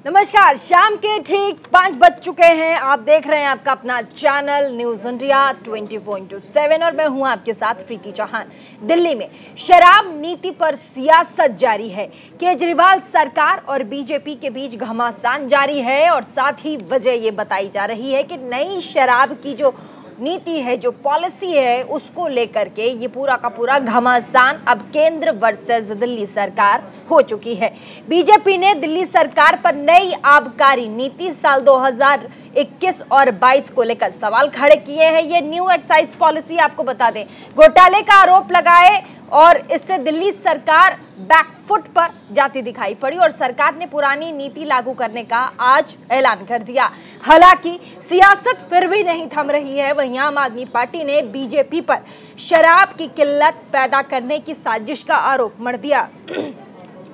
नमस्कार, शाम के ठीक 5 बज चुके हैं। आप देख रहे हैं आपका अपना चैनल न्यूज इंडिया 24/7 और मैं हूं आपके साथ प्रीति चौहान। दिल्ली में शराब नीति पर सियासत जारी है। केजरीवाल सरकार और बीजेपी के बीच घमासान जारी है और साथ ही वजह ये बताई जा रही है कि नई शराब की जो नीति है, जो पॉलिसी है, उसको लेकर के ये पूरा का पूरा घमासान अब केंद्र वर्सेस दिल्ली सरकार हो चुकी है। बीजेपी ने दिल्ली सरकार पर नई आबकारी नीति साल 2021 और 22 को लेकर सवाल खड़े किए हैं। ये न्यू एक्साइज पॉलिसी आपको बता दें घोटाले का आरोप लगाए और इससे दिल्ली सरकार बैकफुट पर जाती दिखाई पड़ी और सरकार ने पुरानी नीति लागू करने का आज ऐलान कर दिया। हालांकि सियासत फिर भी नहीं थम रही है। वहीं आम आदमी पार्टी ने बीजेपी पर शराब की किल्लत पैदा करने की साजिश का आरोप मढ़ दिया।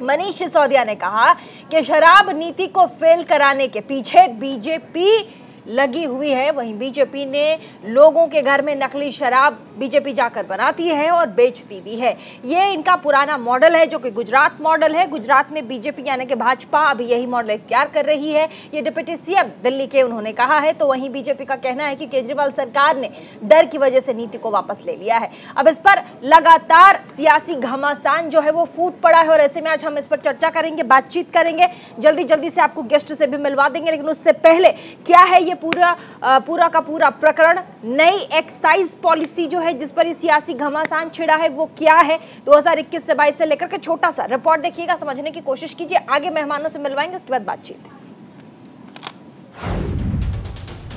मनीष सिसोदिया ने कहा कि शराब नीति को फेल कराने के पीछे बीजेपी लगी हुई है। वहीं बीजेपी ने लोगों के घर में नकली शराब बीजेपी जाकर बनाती है और बेचती भी है। ये इनका पुराना मॉडल है जो कि गुजरात मॉडल है। गुजरात में बीजेपी यानी कि भाजपा अभी यही मॉडल इख्तियार कर रही है। ये डिप्टी सीएम दिल्ली के उन्होंने कहा है। तो वहीं बीजेपी का कहना है कि केजरीवाल सरकार ने डर की वजह से नीति को वापस ले लिया है। अब इस पर लगातार सियासी घमासान जो है वो फूट पड़ा है और ऐसे में आज हम इस पर चर्चा करेंगे, बातचीत करेंगे। जल्दी से आपको गेस्ट से भी मिलवा देंगे, लेकिन उससे पहले क्या है ये पूरा का पूरा प्रकरण, नई एक्साइज पॉलिसी जो है जिस पर ये सियासी घमासान छिड़ा है वो क्या है। 2021 से 22 से लेकर के छोटा सा रिपोर्ट देखिएगा, समझने की कोशिश कीजिए। आगे मेहमानों से मिलवाएंगे, उसके बाद बातचीत।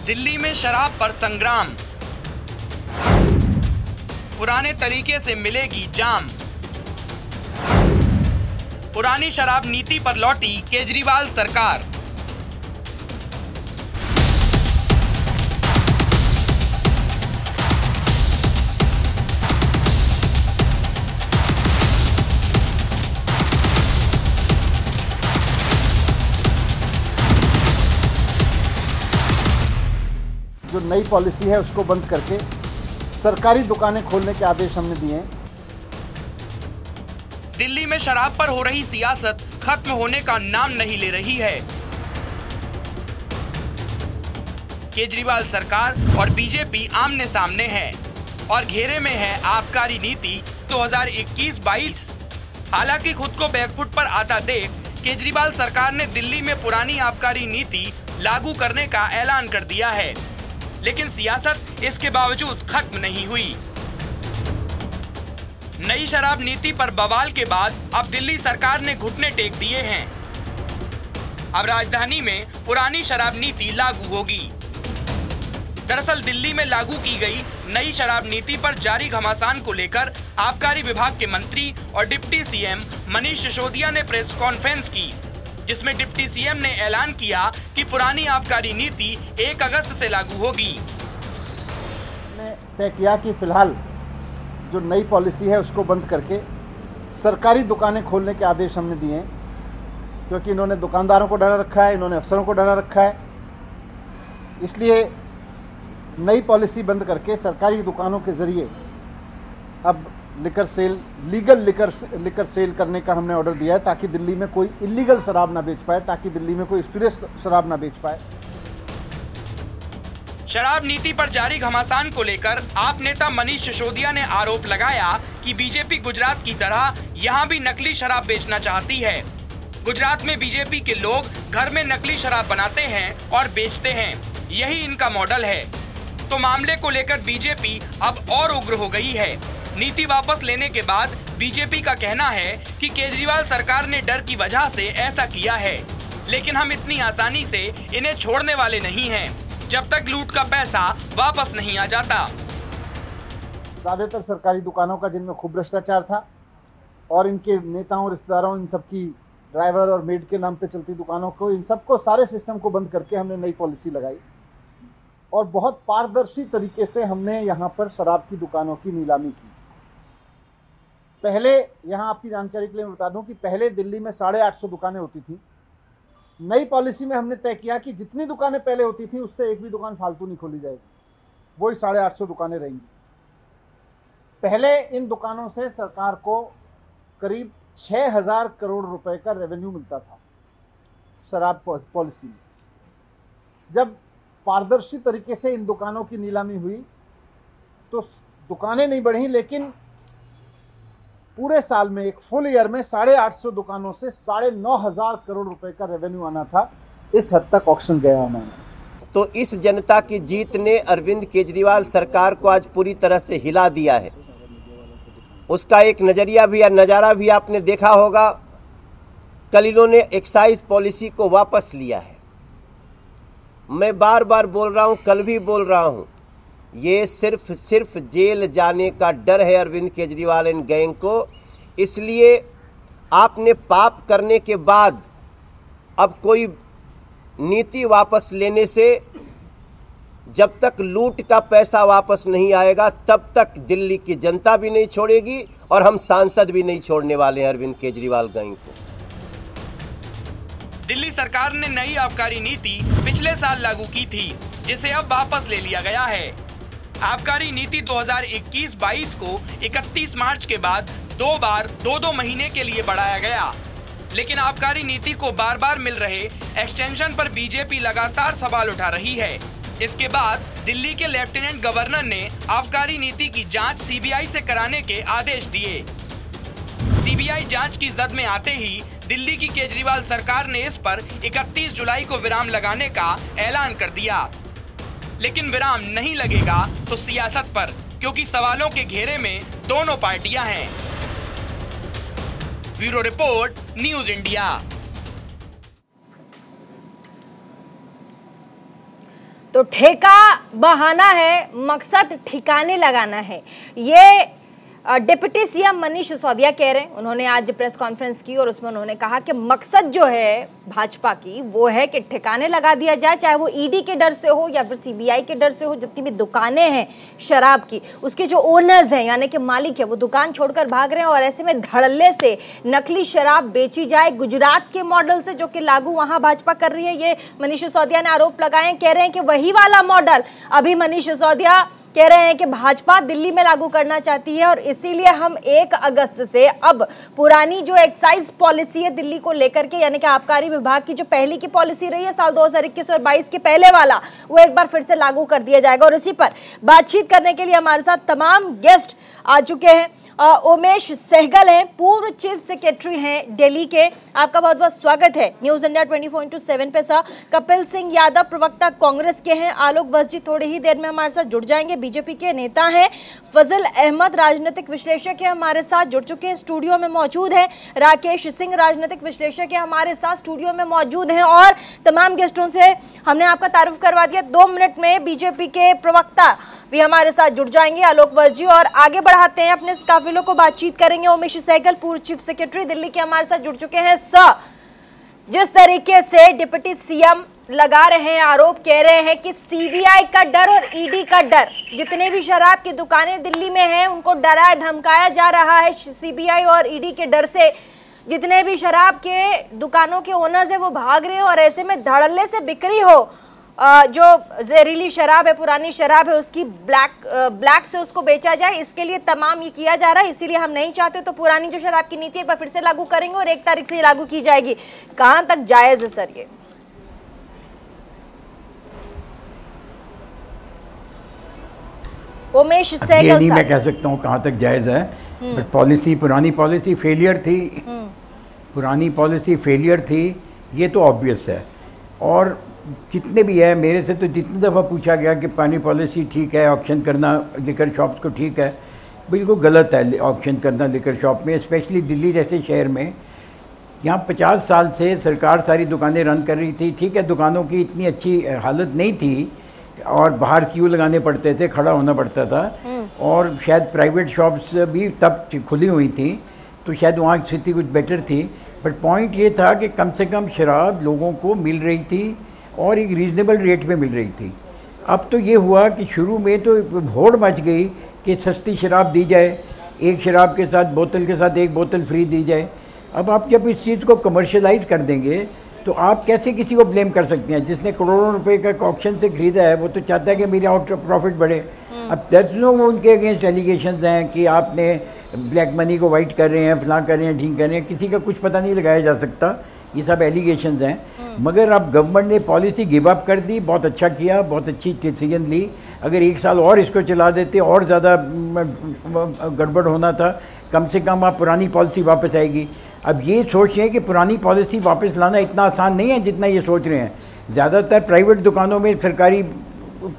दिल्ली में शराब पर संग्राम, पुराने तरीके से मिलेगी जाम। पुरानी शराब नीति पर लौटी केजरीवाल सरकार। जो नई पॉलिसी है उसको बंद करके सरकारी दुकानें खोलने के आदेश हमने दिए हैं। दिल्ली में शराब पर हो रही सियासत खत्म होने का नाम नहीं ले रही है। केजरीवाल सरकार और बीजेपी आमने सामने है और घेरे में है आबकारी नीति 2021-22। हालांकि खुद को बैकफुट पर आता देख केजरीवाल सरकार ने दिल्ली में पुरानी आबकारी नीति लागू करने का ऐलान कर दिया है, लेकिन सियासत इसके बावजूद खत्म नहीं हुई। नई शराब नीति पर बवाल के बाद अब दिल्ली सरकार ने घुटने टेक दिए हैं। अब राजधानी में पुरानी शराब नीति लागू होगी। दरअसल दिल्ली में लागू की गई नई शराब नीति पर जारी घमासान को लेकर आबकारी विभाग के मंत्री और डिप्टी सीएम मनीष सिसोदिया ने प्रेस कॉन्फ्रेंस की, जिसमें डिप्टी सीएम ने ऐलान किया कि पुरानी आबकारी नीति 1 अगस्त से लागू होगी। हमने तय किया कि फिलहाल जो नई पॉलिसी है उसको बंद करके सरकारी दुकानें खोलने के आदेश हमने दिए हैं, क्योंकि इन्होंने दुकानदारों को डरा रखा है, इन्होंने अफसरों को डरा रखा है। इसलिए नई पॉलिसी बंद करके सरकारी दुकानों के जरिए अब liquor sale, legal liquor sale करने का हमने ऑर्डर दिया है, ताकि दिल्ली में कोई इलीगल शराब ना बेच पाए, ताकि दिल्ली में कोई स्पिरिट शराब ना बेच पाए। शराब नीति पर जारी घमासान को लेकर आप नेता मनीष सिसोदिया ने आरोप लगाया कि बीजेपी गुजरात की तरह यहां भी नकली शराब बेचना चाहती है। गुजरात में बीजेपी के लोग घर में नकली शराब बनाते हैं और बेचते हैं, यही इनका मॉडल है। तो मामले को लेकर बीजेपी अब और उग्र हो गई है। नीति वापस लेने के बाद बीजेपी का कहना है कि केजरीवाल सरकार ने डर की वजह से ऐसा किया है, लेकिन हम इतनी आसानी से इन्हें छोड़ने वाले नहीं हैं, जब तक लूट का पैसा वापस नहीं आ जाता। ज्यादातर सरकारी दुकानों का जिनमें खूब भ्रष्टाचार था और इनके नेताओं, रिश्तेदारों, इन सबकी ड्राइवर और मेड के नाम पे चलती दुकानों को, इन सबको, सारे सिस्टम को बंद करके हमने नई पॉलिसी लगाई और बहुत पारदर्शी तरीके से हमने यहाँ पर शराब की दुकानों की नीलामी की। पहले, यहाँ आपकी जानकारी के लिए मैं बता दूं कि पहले दिल्ली में 850 दुकानें होती थी। नई पॉलिसी में हमने तय किया कि जितनी दुकानें पहले होती थी उससे एक भी दुकान फालतू नहीं खोली जाएगी, वही 850 दुकानें रहेंगी। पहले इन दुकानों से सरकार को करीब 6000 करोड़ रुपए का रेवेन्यू मिलता था। शराब पॉलिसी में। जब पारदर्शी तरीके से इन दुकानों की नीलामी हुई तो दुकानें नहीं बढ़ी, लेकिन पूरे साल में, एक फुल ईयर में 850 दुकानों से 9,500 करोड़ रुपए का रेवेन्यू आना था। इस हद तक ऑक्शन गया हमारा। तो इस जनता की जीत ने अरविंद केजरीवाल सरकार को आज पूरी तरह से हिला दिया है। उसका एक नजरिया भी या नज़ारा भी आपने देखा होगा। कल इन्होंने एक्साइज पॉलिसी को वापस लिया है। मैं बार बार बोल रहा हूं, कल भी बोल रहा हूं, ये सिर्फ जेल जाने का डर है अरविंद केजरीवाल एंड गैंग को। इसलिए आपने पाप करने के बाद अब कोई नीति वापस लेने से, जब तक लूट का पैसा वापस नहीं आएगा तब तक दिल्ली की जनता भी नहीं छोड़ेगी और हम सांसद भी नहीं छोड़ने वाले हैं अरविंद केजरीवाल गैंग को। दिल्ली सरकार ने नई आबकारी नीति पिछले साल लागू की थी, जिसे अब वापस ले लिया गया है। आबकारी नीति 2021-22 को 31 मार्च के बाद 2 बार 2 महीने के लिए बढ़ाया गया, लेकिन आबकारी नीति को बार बार मिल रहे एक्सटेंशन पर बीजेपी लगातार सवाल उठा रही है। इसके बाद दिल्ली के लेफ्टिनेंट गवर्नर ने आबकारी नीति की जांच सीबीआई से कराने के आदेश दिए। सीबीआई जांच की जद में आते ही दिल्ली की केजरीवाल सरकार ने इस पर 31 जुलाई को विराम लगाने का ऐलान कर दिया। लेकिन विराम नहीं लगेगा तो सियासत पर, क्योंकि सवालों के घेरे में दोनों पार्टियां हैं। Bureau report, news India. तो ठेका बहाना है, मकसद ठिकाने लगाना है, ये डिप्टी सीएम मनीष सिसोदिया कह रहे हैं। उन्होंने आज प्रेस कॉन्फ्रेंस की और उसमें उन्होंने कहा कि मकसद जो है भाजपा की वो है कि ठिकाने लगा दिया जाए, चाहे वो ईडी के डर से हो या फिर सीबीआई के डर से हो। जितनी भी दुकानें हैं शराब की, उसके जो ओनर्स हैं यानी कि मालिक है, वो दुकान छोड़कर भाग रहे हैं और ऐसे में धड़ल्ले से नकली शराब बेची जाए गुजरात के मॉडल से, जो कि लागू वहां भाजपा कर रही है। ये मनीष सिसोदिया ने आरोप लगाए, कह रहे हैं कि वही वाला मॉडल अभी मनीष सिसोदिया कह रहे हैं कि भाजपा दिल्ली में लागू करना चाहती है और इसीलिए हम 1 अगस्त से अब पुरानी जो एक्साइज पॉलिसी है दिल्ली को लेकर के, यानी कि आबकारी विभाग की जो पहली की पॉलिसी रही है साल 2021 और 22 के पहले वाला, वो एक बार फिर से लागू कर दिया जाएगा। और इसी पर बातचीत करने के लिए हमारे साथ तमाम गेस्ट आ चुके हैं। उमेश सहगल हैं, पूर्व चीफ सेक्रेटरी हैं दिल्ली के, आपका बहुत बहुत स्वागत है न्यूज इंडिया 24/7 पे सर। कपिल सिंह यादव प्रवक्ता कांग्रेस के हैं, आलोक वत्स जी थोड़ी ही देर में हमारे साथ जुड़ जाएंगे, बीजेपी के नेता हैं। फजल अहमद राजनीतिक विश्लेषक है, हमारे साथ जुड़ चुके हैं, स्टूडियो में मौजूद है। राकेश सिंह राजनीतिक विश्लेषक है, हमारे साथ स्टूडियो में मौजूद हैं। और तमाम गेस्टों से हमने आपका तारुफ करवा दिया। 2 मिनट में बीजेपी के प्रवक्ता भी हमारे साथ जुड़ जाएंगे, आलोक वत्स जी। और आगे बढ़ाते हैं अपने काफिलों को, बातचीत करेंगे। उमेश सहगल पूर्व चीफ सेक्रेटरी दिल्ली के हमारे साथ जुड़ चुके हैं। सर, जिस तरीके से डिप्टी सीएम लगा रहे हैं आरोप, कह रहे हैं कि सीबीआई का डर और ईडी का डर, जितने भी शराब की दुकानें दिल्ली में हैं उनको डराया धमकाया जा रहा है सीबीआई और ईडी के डर से। जितने भी शराब के दुकानों के ओनर्स हैं वो भाग रहे हैं और ऐसे में धड़ल्ले से बिक्री हो, जो जहरीली शराब है, पुरानी शराब है, उसकी ब्लैक से उसको बेचा जाए, इसके लिए तमाम ये किया जा रहा है। इसीलिए हम नहीं चाहते तो पुरानी जो शराब की नीति एक बार फिर से लागू करेंगे और 1 तारीख से ये लागू की जाएगी। कहां तक जायज है सर ये? उमेश सहगल नहीं मैं कह सकता हूँ कहाँ तक जायज़ है, बट पॉलिसी, पुरानी पॉलिसी फेलियर थी, पुरानी पॉलिसी फेलियर थी, ये तो ऑब्वियस है। और जितने भी है, मेरे से तो जितनी दफ़ा पूछा गया कि पुरानी पॉलिसी ठीक है, ऑप्शन करना लिकर शॉप्स को ठीक है, बिल्कुल गलत है ऑप्शन करना लिकर शॉप में, स्पेशली दिल्ली जैसे शहर में। यहाँ 50 साल से सरकार सारी दुकानें रन कर रही थी, ठीक है, दुकानों की इतनी अच्छी हालत नहीं थी और बाहर क्यू लगाने पड़ते थे, खड़ा होना पड़ता था, और शायद प्राइवेट शॉप्स भी तब खुली हुई थी तो शायद वहाँ स्थिति कुछ बेटर थी। बट पॉइंट ये था कि कम से कम शराब लोगों को मिल रही थी और एक रीज़नेबल रेट पे मिल रही थी। अब तो ये हुआ कि शुरू में तो होड़ मच गई कि सस्ती शराब दी जाए, एक शराब के साथ बोतल के साथ 1 बोतल फ्री दी जाए। अब आप जब इस चीज़ को कमर्शलाइज कर देंगे तो आप कैसे किसी को ब्लेम कर सकते हैं? जिसने करोड़ों रुपए का ऑप्शन से खरीदा है वो तो चाहता है कि मेरा आउट प्रॉफिट बढ़े। अब दर्जनों उनके अगेंस्ट एलिगेशंस हैं कि आपने ब्लैक मनी को वाइट कर रहे हैं, फलां कर रहे हैं, ढींग कर रहे हैं, किसी का कुछ पता नहीं लगाया जा सकता, ये सब एलिगेशंस हैं। मगर अब गवर्नमेंट ने पॉलिसी गिव अप कर दी, बहुत अच्छा किया, बहुत अच्छी डिसीजन ली। अगर 1 साल और इसको चला देते और ज़्यादा गड़बड़ होना था। कम से कम आप पुरानी पॉलिसी वापस आएगी। अब ये सोच रहे हैं कि पुरानी पॉलिसी वापस लाना इतना आसान नहीं है जितना ये सोच रहे हैं। ज़्यादातर प्राइवेट दुकानों में सरकारी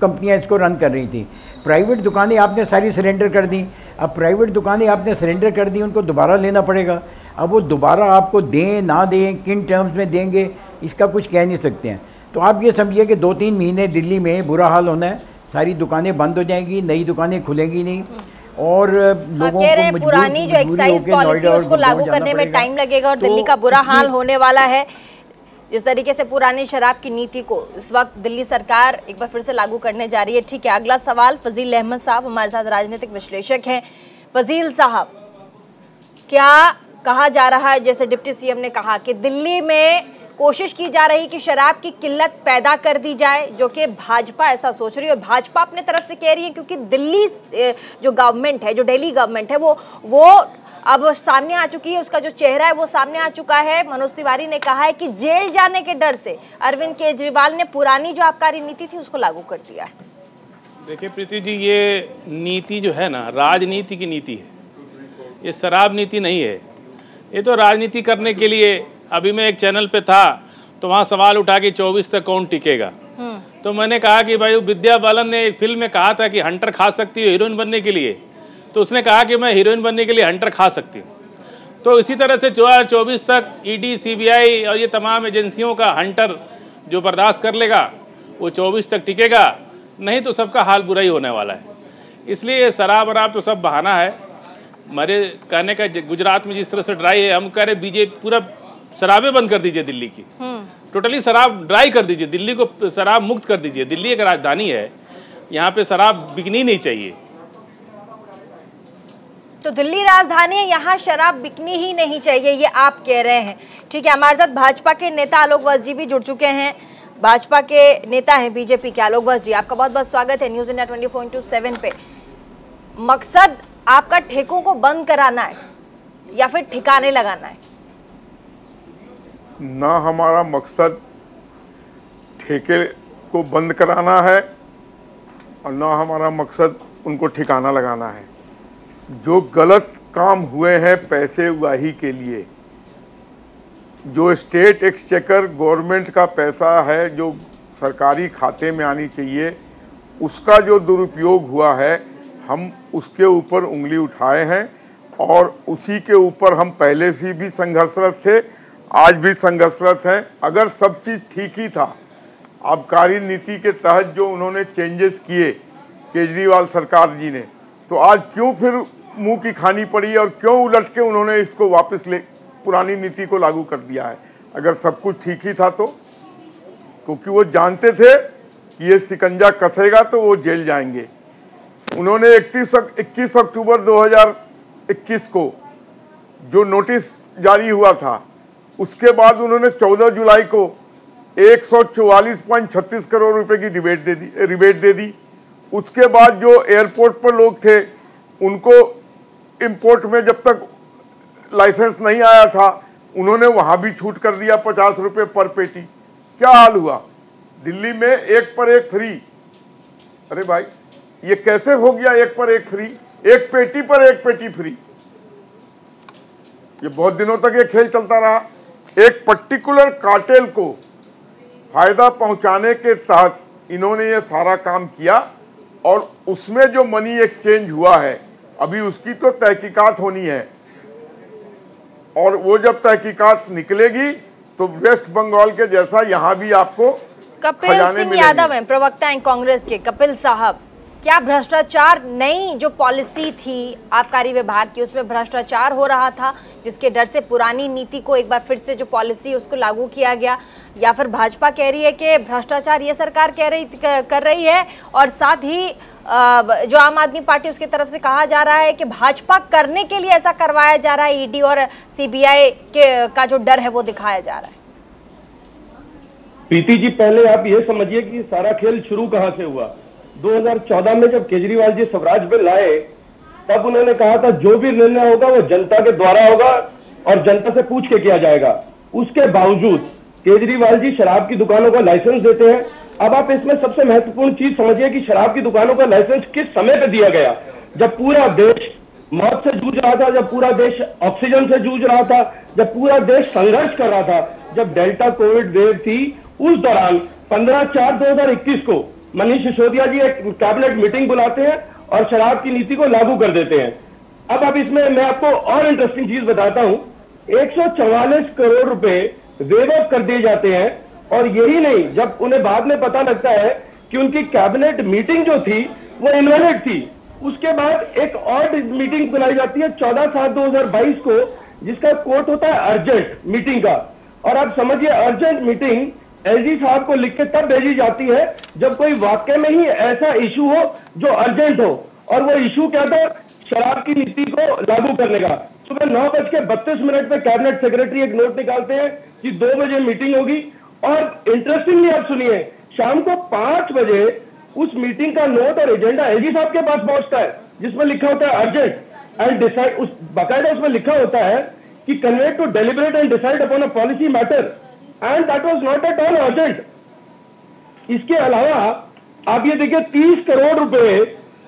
कंपनियां इसको रन कर रही थी। प्राइवेट दुकानें आपने सारी सरेंडर कर दी। अब प्राइवेट दुकानें आपने सरेंडर कर दी, उनको दोबारा लेना पड़ेगा। अब वो दोबारा आपको दें ना दें, किन टर्म्स में देंगे, इसका कुछ कह नहीं सकते हैं। तो आप ये समझिए कि 2-3 महीने दिल्ली में बुरा हाल होना है। सारी दुकानें बंद हो जाएंगी, नई दुकानें खुलेंगी नहीं और लोगों को पुरानी जो एक्साइज पॉलिसी है उसको लागू करने में टाइम लगेगा और दिल्ली का बुरा हाल होने वाला है। जिस तरीके से पुरानी शराब की नीति को इस वक्त दिल्ली सरकार एक बार फिर से लागू करने जा रही है। ठीक है, अगला सवाल फजील अहमद साहब हमारे साथ राजनीतिक विश्लेषक हैं। फजील साहब, क्या कहा जा रहा है, जैसे डिप्टी सीएम ने कहा कि दिल्ली में कोशिश की जा रही कि शराब की किल्लत पैदा कर दी जाए, जो कि भाजपा ऐसा सोच रही है और भाजपा अपने तरफ से कह रही है क्योंकि दिल्ली जो गवर्नमेंट है, जो दिल्ली गवर्नमेंट है वो अब सामने आ चुकी है, उसका जो चेहरा है वो सामने आ चुका है। मनोज तिवारी ने कहा है कि जेल जाने के डर से अरविंद केजरीवाल ने पुरानी जो आबकारी नीति थी उसको लागू कर दिया है। देखिए प्रीति जी, ये नीति जो है ना, राजनीति की नीति है, ये शराब नीति नहीं है। ये तो राजनीति करने के लिए, अभी मैं एक चैनल पे था तो वहाँ सवाल उठा कि 24 तक कौन टिकेगा। तो मैंने कहा कि भाई विद्या बालन ने एक फिल्म में कहा था कि हंटर खा सकती है हीरोइन बनने के लिए, तो उसने कहा कि मैं हीरोइन बनने के लिए हंटर खा सकती हूँ। तो इसी तरह से 2024 तक ईडी, सीबीआई और ये तमाम एजेंसियों का हंटर जो बर्दाश्त कर लेगा वो 24 तक टिकेगा, नहीं तो सबका हाल बुरा ही होने वाला है। इसलिए ये शराब वराब तो सब बहाना है। हमारे कहने का गुजरात में जिस तरह से ड्राई है, हम कह रहे बीजेपी पूरा शराबें बंद कर दीजिए दिल्ली की, टोटली शराब ड्राई कर दीजिए, दिल्ली को शराब मुक्त कर दीजिए। दिल्ली एक राजधानी है, यहाँ पे शराब बिकनी नहीं चाहिए। तो दिल्ली राजधानी है, यहाँ शराब बिकनी ही नहीं चाहिए, ये आप कह रहे हैं। ठीक है, हमारे साथ भाजपा के नेता आलोक वत्स जी भी जुड़ चुके हैं। भाजपा के नेता हैं बीजेपी के आलोक वत्स जी, आपका बहुत बहुत स्वागत है न्यूज़ इंडिया 24/7 पे। मकसद आपका ठेकों को बंद कराना है या फिर ठिकाने लगाना है? ना हमारा मकसद ठेके को बंद कराना है और ना हमारा मकसद उनको ठिकाना लगाना है। जो गलत काम हुए हैं पैसे उगाही के लिए, जो स्टेट एक्सचेकर गवर्नमेंट का पैसा है जो सरकारी खाते में आनी चाहिए, उसका जो दुरुपयोग हुआ है, हम उसके ऊपर उंगली उठाए हैं और उसी के ऊपर हम पहले से भी संघर्षरत थे, आज भी संघर्षरत हैं। अगर सब चीज़ ठीक ही था, आबकारी नीति के तहत जो उन्होंने चेंजेस किए केजरीवाल सरकार जी ने, तो आज क्यों फिर मुंह की खानी पड़ी और क्यों उलट के उन्होंने इसको वापस पुरानी नीति को लागू कर दिया है? अगर सब कुछ ठीक ही था तो, क्योंकि वो जानते थे कि ये शिकंजा कसेगा तो वो जेल जाएंगे। उन्होंने 21 अक्टूबर 2021 को जो नोटिस जारी हुआ था, उसके बाद उन्होंने 14 जुलाई को 144.36 करोड़ रुपए की रिबेट दे दी। उसके बाद जो एयरपोर्ट पर लोग थे उनको इंपोर्ट में जब तक लाइसेंस नहीं आया था, उन्होंने वहाँ भी छूट कर दिया 50 रुपये पर पेटी। क्या हाल हुआ? दिल्ली में एक पर एक फ्री। अरे भाई, ये कैसे हो गया एक पर एक फ्री? एक पेटी पर एक पेटी फ्री। ये बहुत दिनों तक ये खेल चलता रहा। एक पर्टिकुलर कार्टेल को फायदा पहुंचाने के तहत इन्होंने ये सारा काम किया और उसमें जो मनी एक्सचेंज हुआ है, अभी उसकी तो तहकीकात होनी है और वो जब तहकीकात निकलेगी तो वेस्ट बंगाल के जैसा यहाँ भी आपको कपिल सिंह यादव हैं, प्रवक्ता हैं कांग्रेस के। कपिल साहब, क्या भ्रष्टाचार, नई जो पॉलिसी थी आबकारी विभाग की उसमें भ्रष्टाचार हो रहा था जिसके डर से पुरानी नीति को एक बार फिर से जो पॉलिसी उसको लागू किया गया, या फिर भाजपा कह रही है कि भ्रष्टाचार ये सरकार कर रही है और साथ ही जो आम आदमी पार्टी उसकी तरफ से कहा जा रहा है कि भाजपा करने के लिए ऐसा करवाया जा रहा है, ईडी और सीबीआई का जो डर है वो दिखाया जा रहा है? प्रीति जी, पहले आप ये समझिए कि सारा खेल शुरू कहां से हुआ। 2014 में जब केजरीवाल जी स्वराज बिल लाए, तब उन्होंने कहा था जो भी निर्णय होगा वो जनता के द्वारा होगा और जनता से पूछ के किया जाएगा। उसके बावजूद केजरीवाल जी शराब की दुकानों का लाइसेंस देते हैं। अब आप इसमें सबसे महत्वपूर्ण चीज समझिए कि शराब की दुकानों का लाइसेंस किस समय पे दिया गया, जब पूरा देश मौत से जूझ रहा था, जब पूरा देश ऑक्सीजन से जूझ रहा था, जब पूरा देश संघर्ष कर रहा था, जब डेल्टा कोविड वेव थी। उस दौरान 15/4/2021 को मनीष सिसोदिया जी एक कैबिनेट मीटिंग बुलाते हैं और शराब की नीति को लागू कर देते हैं। अब इसमें मैं आपको और इंटरेस्टिंग चीज बताता हूं, 144 करोड़ रुपए वेव ऑफ कर दिए जाते हैं। और यही नहीं, जब उन्हें बाद में पता लगता है कि उनकी कैबिनेट मीटिंग जो थी वो इनवैलिड थी, उसके बाद एक और मीटिंग बुलाई जाती है 14/7/2022 को, जिसका कोट होता है अर्जेंट मीटिंग का। और आप समझिए, अर्जेंट मीटिंग एलजी साहब को लिख के तब भेजी जाती है जब कोई वाकई में ही ऐसा इशू हो जो अर्जेंट हो। और वो इशू क्या था? शराब की नीति को लागू करने का। सुबह 9:32 पे कैबिनेट सेक्रेटरी एक नोट निकालते हैं कि 2 बजे मीटिंग होगी। और इंटरेस्टिंगली आप सुनिए, शाम को 5 बजे उस मीटिंग का नोट और एजेंडा एलजी साहब के पास पहुंचता है, जिसमें लिखा होता है अर्जेंट एंड डिसाइड। उस बाकायदा उसमें लिखा होता है कि convey to deliberate and decide upon a policy matter, and that was not at all urgent. इसके अलावा आप ये देखिए, 30 करोड़ रुपए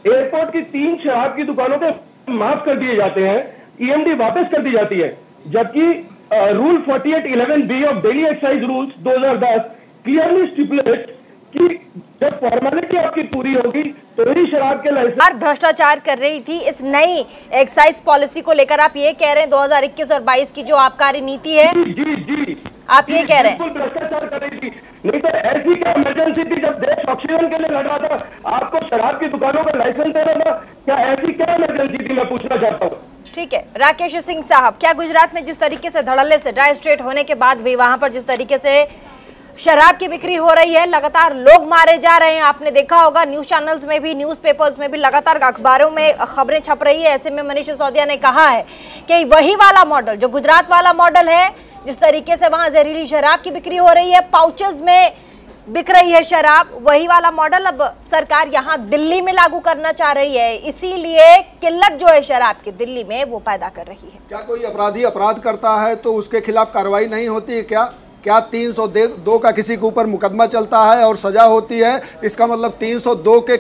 एयरपोर्ट की 3 शराब की दुकानों के माफ कर दिए जाते हैं, ईएमडी वापस कर दी जाती है। जबकि rule 4811B of Delhi excise rules 2010 clearly stipulate कि जब फॉर्मेलिटी आपकी पूरी होगी तो ही शराब के लाइसेंस। भ्रष्टाचार कर रही थी इस नई एक्साइज पॉलिसी को लेकर आप ये कह रहे हैं 2021 और 22 की जो आबकारी नीति है, जी आप ये कह रहे हैं? बिल्कुल भ्रष्टाचार कर रही थी। नहीं तो ऐसी क्या इमरजेंसी थी जब देश ऑक्सीजन के लिए लड़ रहा था, आपको शराब की दुकानों का लाइसेंस दे रहा था? क्या ऐसी क्या इमरजेंसी थी, मैं पूछना चाहता हूँ। ठीक है, राकेश सिंह साहब, क्या गुजरात में जिस तरीके से धड़ल्ले से ड्राई स्टेट होने के बाद भी वहां पर जिस तरीके से शराब की बिक्री हो रही है, लगातार लोग मारे जा रहे हैं, आपने देखा होगा न्यूज चैनल्स में भी, न्यूज़पेपर्स में भी, लगातार अखबारों में खबरें छप रही है। ऐसे में मनीष सिसोदिया ने कहा है कि वही वाला मॉडल जो गुजरात वाला मॉडल है, जिस तरीके से वहां जहरीली शराब की बिक्री हो रही है, पाउचेज में बिक रही है शराब, वही वाला मॉडल अब सरकार यहाँ दिल्ली में लागू करना चाह रही है। इसीलिए किल्लत जो है शराब की दिल्ली में वो पैदा कर रही है। क्या कोई अपराधी अपराध करता है तो उसके खिलाफ कार्रवाई नहीं होती है? क्या 302 का किसी के ऊपर मुकदमा चलता है और सजा होती है? इसका मतलब 302 के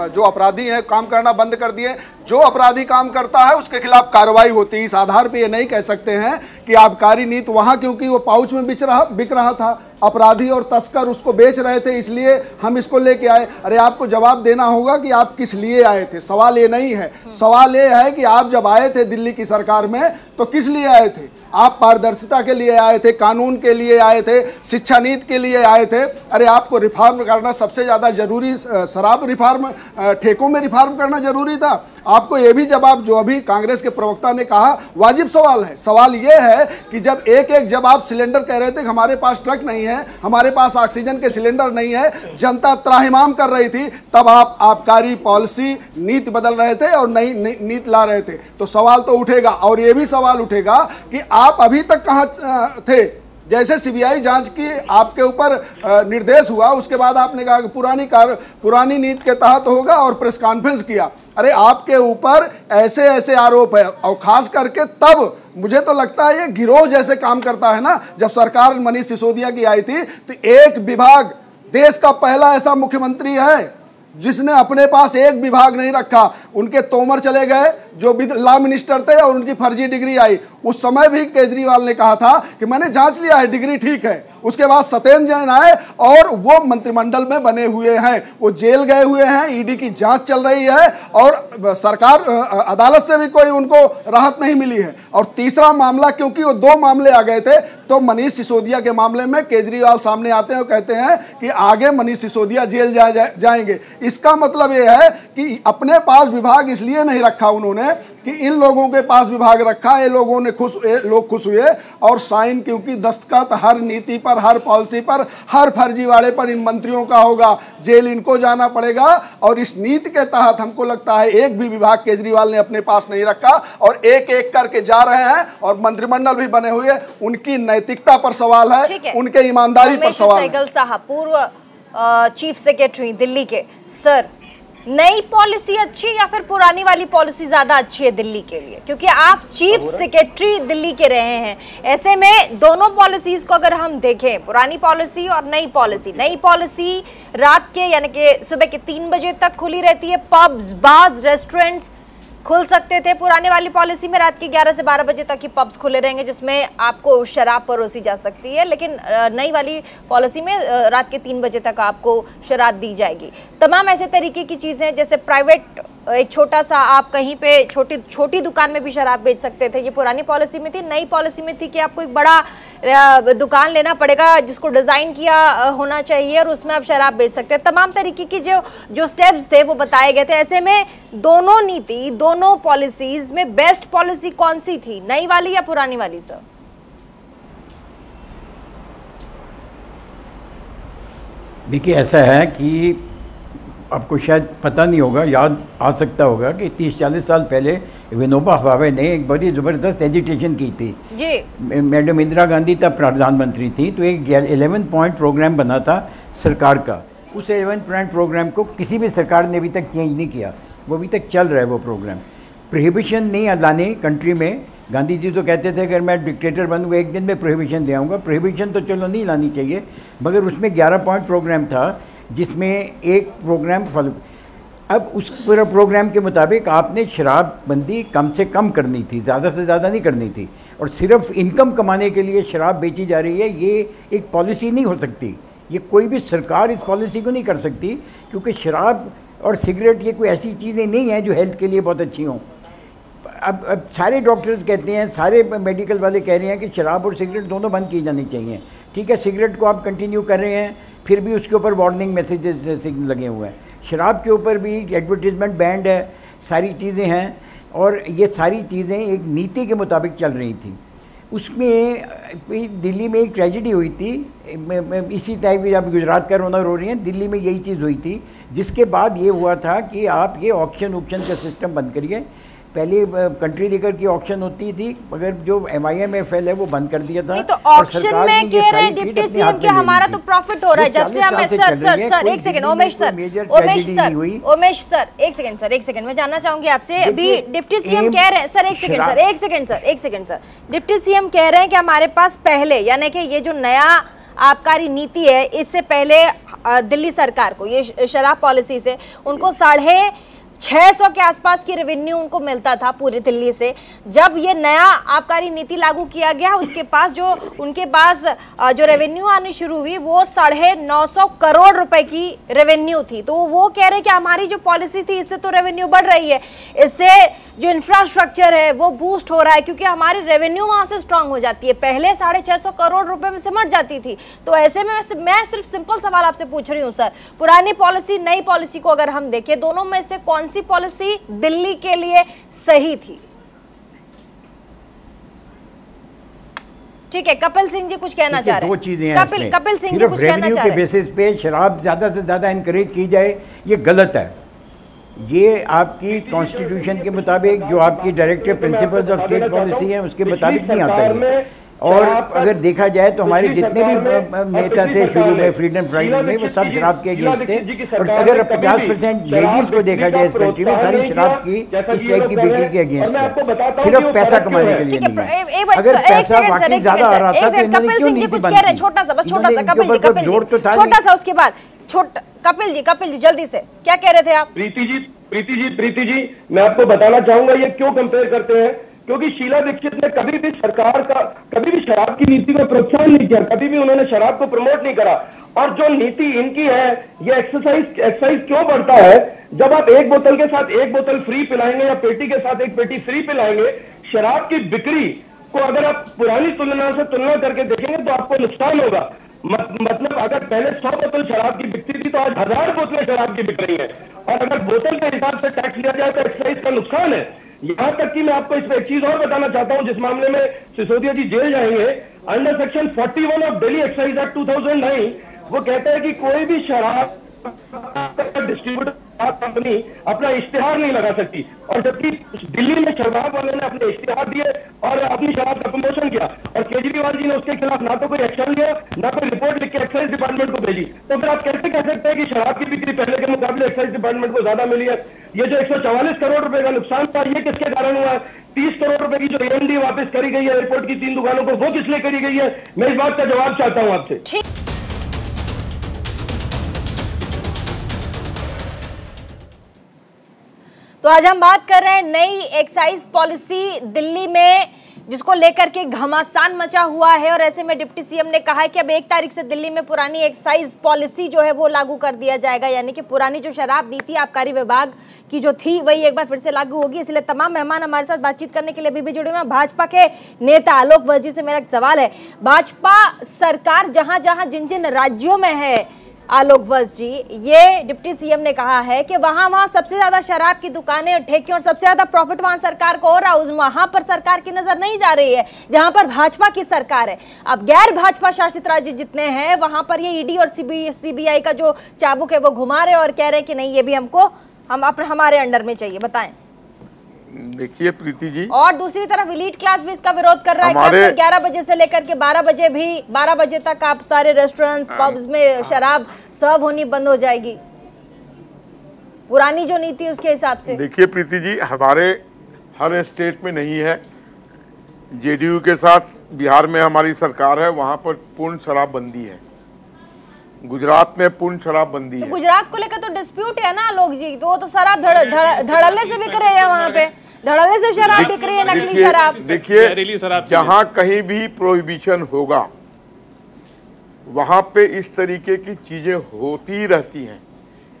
जो अपराधी हैं काम करना बंद कर दिए। जो अपराधी काम करता है उसके खिलाफ कार्रवाई होती है। इस आधार पे ये नहीं कह सकते हैं कि आबकारी नीति वहाँ, क्योंकि वो पाउच में बिक रहा था, अपराधी और तस्कर उसको बेच रहे थे, इसलिए हम इसको लेके आए। अरे आपको जवाब देना होगा कि आप किस लिए आए थे। सवाल ये नहीं है, सवाल ये है कि आप जब आए थे दिल्ली की सरकार में तो किस लिए आए थे? आप पारदर्शिता के लिए आए थे, कानून के लिए आए थे, शिक्षा नीति के लिए आए थे। अरे आपको रिफॉर्म करना सबसे ज़्यादा जरूरी, शराब रिफॉर्म, ठेकों में रिफॉर्म करना जरूरी था। आपको ये भी जवाब, जो अभी कांग्रेस के प्रवक्ता ने कहा, वाजिब सवाल है। सवाल ये है कि जब आप सिलेंडर कह रहे थे कि हमारे पास ट्रक नहीं है, हमारे पास ऑक्सीजन के सिलेंडर नहीं है, जनता त्राहिमाम कर रही थी, तब आप आबकारी पॉलिसी नीति बदल रहे थे और नई नीति ला रहे थे। तो सवाल तो उठेगा, और ये भी सवाल उठेगा कि आप अभी तक कहाँ थे? जैसे सीबीआई जांच की आपके ऊपर निर्देश हुआ, उसके बाद आपने कहा कि पुरानी नीति के तहत होगा और प्रेस कॉन्फ्रेंस किया। अरे आपके ऊपर ऐसे ऐसे आरोप है, और खास करके तब मुझे तो लगता है ये गिरोह जैसे काम करता है ना। जब सरकार मनीष सिसोदिया की आई थी तो एक विभाग, देश का पहला ऐसा मुख्यमंत्री है जिसने अपने पास एक विभाग नहीं रखा। उनके तोमर चले गए जो लॉ मिनिस्टर थे और उनकी फर्जी डिग्री आई। उस समय भी केजरीवाल ने कहा था कि मैंने जांच लिया है, डिग्री ठीक है। उसके बाद सत्येंद्र जैन आए और वो मंत्रिमंडल में बने हुए हैं, वो जेल गए हुए हैं, ईडी की जांच चल रही है और सरकार, अदालत से भी कोई उनको राहत नहीं मिली है। और तीसरा मामला, क्योंकि वो 2 मामले आ गए थे, तो मनीष सिसोदिया के मामले में केजरीवाल सामने आते हैं और कहते हैं कि आगे मनीष सिसोदिया जेल जाएंगे। इसका मतलब ये है कि अपने पास विभाग इसलिए नहीं रखा उन्होंने कि इन लोगों के पास विभाग रखा, ये लोगों ने लोग खुश हुए और साइन, क्योंकि दस्तखत हर नीति पर, हर पॉलिसी पर, हर फर्जीवाड़े पर इन मंत्रियों का होगा, जेल इनको जाना पड़ेगा। और इस नीति के तहत हमको लगता है एक भी विभाग केजरीवाल ने अपने पास नहीं रखा और एक एक करके जा रहे हैं और मंत्रिमंडल भी बने हुए। उनकी नैतिकता पर सवाल है, उनके ईमानदारी पर सवाल है। साहब, पूर्व चीफ सेक्रेटरी दिल्ली के, सर नई पॉलिसी अच्छी या फिर पुरानी वाली पॉलिसी ज्यादा अच्छी है दिल्ली के लिए? क्योंकि आप चीफ सेक्रेटरी दिल्ली के रहे हैं, ऐसे में दोनों पॉलिसीज को अगर हम देखें, पुरानी पॉलिसी और नई पॉलिसी रात के यानी कि सुबह के 3 बजे तक खुली रहती है, पब्स, बार्स, रेस्टोरेंट्स खुल सकते थे। पुराने वाली पॉलिसी में रात के 11 से 12 बजे तक ही पब्स खुले रहेंगे जिसमें आपको शराब परोसी जा सकती है, लेकिन नई वाली पॉलिसी में रात के 3 बजे तक आपको शराब दी जाएगी। तमाम ऐसे तरीके की चीज़ें, जैसे प्राइवेट एक छोटा सा आप कहीं पे छोटी दुकान में भी शराब बेच सकते थे, ये पुरानी पॉलिसी में थी। नई पॉलिसी में थी कि आपको एक बड़ा दुकान लेना पड़ेगा जिसको डिज़ाइन किया होना चाहिए और उसमें आप शराब बेच सकते हैं। तमाम तरीके की जो स्टेप्स थे वो बताए गए थे। ऐसे में दोनों नीति, दोनों पॉलिसीज में बेस्ट पॉलिसी कौन सी थी, नई वाली या पुरानी वाली सर? देखिए, ऐसा है कि आपको शायद पता नहीं होगा, याद आ सकता होगा कि 30-40 साल पहले विनोबा भावे ने एक बड़ी ज़बरदस्त एजिटेशन की थी जी। मैडम इंदिरा गांधी तब प्रधानमंत्री थी, तो एक 11 पॉइंट प्रोग्राम बना था सरकार का। उस 11 पॉइंट प्रोग्राम को किसी भी सरकार ने अभी तक चेंज नहीं किया, वो अभी तक चल रहा है वो प्रोग्राम। प्रोहिबिशन नहीं लाने कंट्री में। गांधी जी तो कहते थे अगर मैं डिक्टेटर बनूँगा एक दिन में प्रोहिबिशन ले आऊँगा। प्रोहिबिशन तो चलो नहीं लानी चाहिए, मगर उसमें 11 पॉइंट प्रोग्राम था जिसमें एक प्रोग्राम फॉलो। अब उस पूरा प्रोग्राम के मुताबिक आपने शराबबंदी कम से कम करनी थी, ज़्यादा से ज़्यादा नहीं करनी थी। और सिर्फ इनकम कमाने के लिए शराब बेची जा रही है, ये एक पॉलिसी नहीं हो सकती। ये कोई भी सरकार इस पॉलिसी को नहीं कर सकती, क्योंकि शराब और सिगरेट ये कोई ऐसी चीज़ें नहीं हैं जो हेल्थ के लिए बहुत अच्छी हों। अब सारे डॉक्टर्स कहते हैं, सारे मेडिकल वाले कह रहे हैं कि शराब और सिगरेट दोनों बंद की जानी चाहिए। ठीक है, सिगरेट को आप कंटिन्यू कर रहे हैं, फिर भी उसके ऊपर वार्निंग मैसेजेस लगे हुए हैं। शराब के ऊपर भी एडवर्टीजमेंट बैंड है, सारी चीज़ें हैं, और ये सारी चीज़ें एक नीति के मुताबिक चल रही थी। उसमें दिल्ली में एक ट्रेजेडी हुई थी, इसी टाइप की, जब गुजरात का रोना रो रही हैं, दिल्ली में यही चीज़ हुई थी, जिसके बाद ये हुआ था कि आप ये ऑक्शन का सिस्टम बंद करिए। पहले कंट्री लीकर की ऑक्शन होती थी, मगर जो MIMFL है वो बंद कर दिया था। नहीं तो ऑक्शन में कह रहे हैं डिप्टी सीएम कि हमारा तो प्रॉफिट हो रहा है जब से हमें। सर एक सेकंड, उमेश सर एक सेकंड मैं जानना चाहूंगी आपसे। अभी डिप्टी सीएम कह रहे हैं, सर एक सेकंड सर, डिप्टी सीएम कह रहे हैं कि हमारे पास पहले, यानी कि ये जो नया आबकारी नीति है, इससे पहले दिल्ली सरकार को ये शराब पॉलिसी से उनको 650 के आसपास की रेवेन्यू उनको मिलता था पूरी दिल्ली से। जब ये नया आबकारी नीति लागू किया गया, उसके पास उनके पास जो रेवेन्यू आनी शुरू हुई वो 950 करोड़ रुपए की रेवेन्यू थी। तो वो कह रहे हैं कि हमारी जो पॉलिसी थी इससे तो रेवेन्यू बढ़ रही है, इससे जो इंफ्रास्ट्रक्चर है वो बूस्ट हो रहा है, क्योंकि हमारी रेवेन्यू वहां से स्ट्रांग हो जाती है। पहले 650 करोड़ रुपए में सिमट जाती थी। तो ऐसे में मैं सिर्फ सिंपल सवाल आपसे पूछ रही हूँ सर, पुरानी पॉलिसी नई पॉलिसी को अगर हम देखें, दोनों में से कौन सी पॉलिसी दिल्ली के लिए सही थी? ठीक है, कपिल सिंह जी कुछ कहना चाह रहे हैं। दो चीजें हैं, कपिल सिंह जी कुछ कहना चाह रहे हैं। बेसिस पे शराब ज्यादा से ज्यादा इनकरेज की जाए, ये गलत है। ये आपकी कॉन्स्टिट्यूशन के मुताबिक, जो आपकी directive principles of state policy है उसके मुताबिक नहीं आता है। और अगर देखा जाए तो हमारे जितने भी नेता थे शुरू में फ्रीडम फाइटर में, वो सब शराब के अगेंस्ट थे। और अगर 50% लेडीज को देखा जाए इस कंट्री में, सारी शराब की इस टाइप की बिक्री के अगेंस्ट है, सिर्फ पैसा कमाने के लिए नहीं है। अगर पैसा वाकई ज्यादा आ रहा था तो इन्होंने क्यों नीति बंद की? छोटा सा कपिल जी, छोटा सा, उसके बाद कपिल जी जल्दी से क्या कह रहे थे आप? प्रीति जी मैं आपको बताना चाहूंगा ये क्यों कंपेयर करते हैं, क्योंकि शीला दीक्षित ने कभी भी सरकार का, कभी भी शराब की नीति को प्रोत्साहन नहीं किया, कभी भी उन्होंने शराब को प्रमोट नहीं करा। और जो नीति इनकी है, ये एक्सरसाइज क्यों बढ़ता है? जब आप एक बोतल के साथ एक बोतल फ्री पिलाएंगे या पेटी के साथ एक पेटी फ्री पिलाएंगे, शराब की बिक्री को अगर आप पुरानी तुलना से तुलना करके देखेंगे तो आपको नुकसान होगा। मतलब अगर पहले 100 बोतल शराब की बिकती थी तो आज 1000 बोतलें शराब की बिक रही है। और अगर बोतल के हिसाब से टैक्स लिया जाए तो एक्साइज का नुकसान है। यहां तक कि मैं आपको इस पर एक चीज और बताना चाहता हूं, जिस मामले में सिसोदिया जी जेल जाएंगे, under section 41 of Delhi excise act 2009 वो कहता है कि कोई भी शराब डिस्ट्रीब्यूटर शराब कंपनी अपना इश्तिहार नहीं लगा सकती, और जबकि दिल्ली में शराब वाले ने अपने इश्तिहार दिए और अपनी शराब का प्रमोशन किया, और केजरीवाल जी ने उसके खिलाफ ना तो कोई एक्शन लिया, ना कोई रिपोर्ट लिख के एक्साइज डिपार्टमेंट को भेजी। तो फिर आप कैसे कह सकते हैं कि शराब की बिक्री पहले के मुकाबले एक्साइज डिपार्टमेंट को ज्यादा मिली है? ये जो 144 करोड़ रुपए का नुकसान था, ये किसके कारण हुआ है? 30 करोड़ रुपए की जो एएमडी वापस करी गई है एयरपोर्ट की 3 दुकानों को, वो किस लिए करी गई है? मैं इस बात का जवाब चाहता हूं आपसे। तो आज हम बात कर रहे हैं नई एक्साइज पॉलिसी दिल्ली में, जिसको लेकर के घमासान मचा हुआ है। और ऐसे में डिप्टी सीएम ने कहा है कि अब 1 तारीख से दिल्ली में पुरानी एक्साइज पॉलिसी जो है वो लागू कर दिया जाएगा, यानी कि पुरानी जो शराब नीति आबकारी विभाग की जो थी वही एक बार फिर से लागू होगी। इसलिए तमाम मेहमान हमारे साथ बातचीत करने के लिए अभी भी जुड़े हुए हैं। भाजपा के नेता आलोक वत्स जी से मेरा एक सवाल है, भाजपा सरकार जहां जहां जिन जिन राज्यों में है आलोक वत्स जी, ये डिप्टी सीएम ने कहा है कि वहां सबसे ज्यादा शराब की दुकानें और ठेके और सबसे ज्यादा प्रॉफिट वहां सरकार को हो रहा है, वहां पर सरकार की नजर नहीं जा रही है जहां पर भाजपा की सरकार है। अब गैर भाजपा शासित राज्य जितने हैं वहां पर ये ईडी और सीबीआई का जो चाबुक है वो घुमा रहे और कह रहे हैं कि नहीं, ये भी हमारे अंडर में चाहिए। बताएं। देखिए प्रीति जी, और दूसरी तरफ एलीट क्लास भी इसका विरोध कर रहा है कि 11 बजे से लेकर के 12 बजे तक आप सारे रेस्टोरेंट्स पब्स में शराब सर्व होनी बंद हो जाएगी, पुरानी जो नीति है उसके हिसाब से। देखिए प्रीति जी, हमारे हर स्टेट में नहीं है। जेडीयू के साथ बिहार में हमारी सरकार है, वहां पर पूर्ण शराबबंदी है। गुजरात में पूर्ण शराबबंदी है। तो गुजरात को लेकर तो डिस्प्यूट है ना आलोक जी, तो वो तो शराब धड़ल्ले से बिक रही है, वहाँ पे धड़ल्ले से शराब बिक रही है, नकली शराब। देखिए, जहाँ कहीं भी प्रोहिबिशन होगा वहाँ पे इस तरीके की चीजें होती रहती हैं,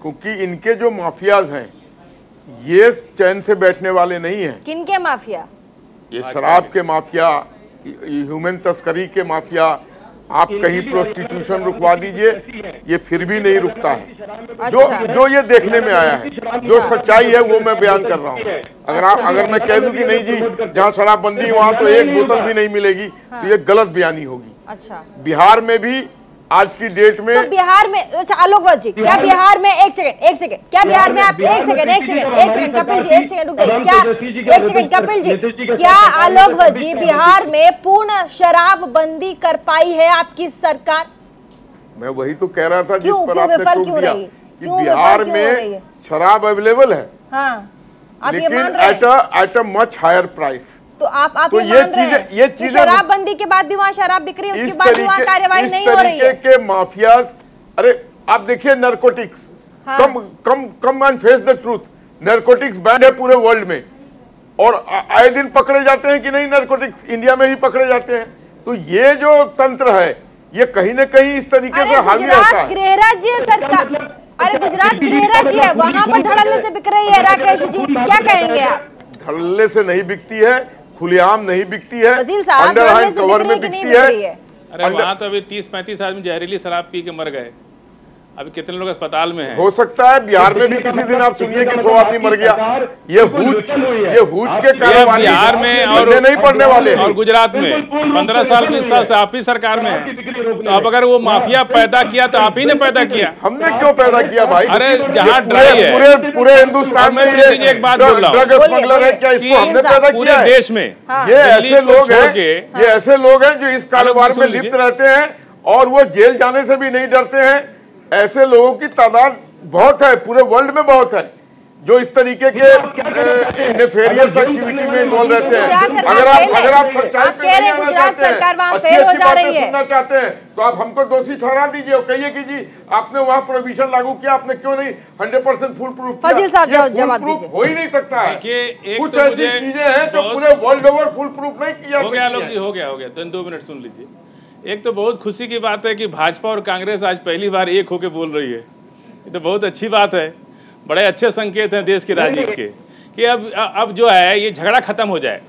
क्योंकि इनके जो माफियाज हैं ये चैन से बैठने वाले नहीं हैं। किनके माफिया? ये शराब के माफिया, ह्यूमन तस्करी के माफिया। आप कहीं प्रोस्टिट्यूशन रुकवा दीजिए, ये फिर भी नहीं रुकता है। जो ये देखने में आया है, जो सच्चाई है वो मैं बयान कर रहा हूँ। अगर मैं कह दूं कि नहीं जी जहाँ शराबबंदी वहाँ तो एक बोतल भी नहीं मिलेगी, तो ये गलत बयानी होगी। अच्छा, बिहार में भी आज की डेट में, तो बिहार में, अच्छा आलोक वत्स जी, क्या बिहार में एक सेकंड, क्या बिहार में आप एक सेकंड कपिल जी, एक सेकंड रुक जाइए, क्या एक सेकंड कपिल जी, क्या आलोक वत्स जी बिहार में पूर्ण शराबबंदी कर पाई है आपकी सरकार? मैं वही तो कह रहा था जिस पर आपने विफल क्यों दिया रही? कि बिहार में शराब अवेलेबल है, लेकिन at a much higher price. तो आप तो ये चीजें शराबबंदी के बाद भी वहाँ शराब बिक रही है, उसके बाद भी वहाँ कार्रवाई नहीं हो रही है। के माफियाज, अरे आप देखिए narcotics, come and face the truth, narcotics ban है पूरे वर्ल्ड में, और आए दिन पकड़े जाते हैं कि नहीं नारकोटिक्स, इंडिया में ही पकड़े जाते हैं। तो ये जो तंत्र है ये कहीं न कहीं इस तरीके से हावी रहता है। गृह राज्य सरकार, अरे गुजरात गृह राज्य है, वहाँ पर धड़ल्ले से बिक रही है। राकेश जी क्या कहेंगे आप? धड़ल्ले से नहीं बिकती है, खुलेआम नहीं बिकती है, अंडर हैंड कवर में बिकती है। अरे वहाँ तो अभी 30-35 आदमी जहरीली शराब पी के मर गए, अभी कितने लोग अस्पताल में हैं। हो सकता है बिहार में भी किसी दिन आप सुनिए कि 100 आदमी मर गया। ये हूज के कारण बिहार में और नहीं पड़ने वाले, और गुजरात में 15 साल 20 साल से आप ही सरकार में है। तो अब अगर वो माफिया पैदा किया तो आप ही ने पैदा किया। हमने क्यों पैदा किया भाई? अरे जहाँ ड्राई है पूरे हिंदुस्तान में एक बात बोल रहा हूँ, ड्रग स्मगलर है, क्या इसको हमने पैदा पूरे किया? देश में ये ऐसे लोग हैं जो इस कारोबार में लिप्त रहते हैं और वो जेल जाने से भी नहीं डरते हैं। ऐसे लोगों की तादाद बहुत है, पूरे वर्ल्ड में बहुत है, जो इस तरीके के नेफेरियस एक्टिविटी में इन्वॉल्व रहते हैं। अगर आप सच्चाई पे नहीं आना चाहते हैं, अच्छी बातें सुनना चाहते हैं, तो आप हमको दोषी ठहरा दीजिए और कहिए कि जी आपने वहाँ प्रोविजन लागू किया, आपने क्यों नहीं 100% फुल प्रूफ किया? फजील साहब जवाब दीजिए। हो ही नहीं सकता है। कुछ तो ऐसी चीजें हैं जो पूरे वर्ल्ड ओवर फुल प्रूफ नहीं किया। हो गया लोग जी, हो गया 2 मिनट सुन लीजिए। एक तो बहुत खुशी की बात है कि भाजपा और कांग्रेस आज पहली बार एक होकर बोल रही है, ये तो बहुत अच्छी बात है। बड़े अच्छे संकेत हैं देश की राजनीति के कि अब जो है ये झगड़ा खत्म हो जाए।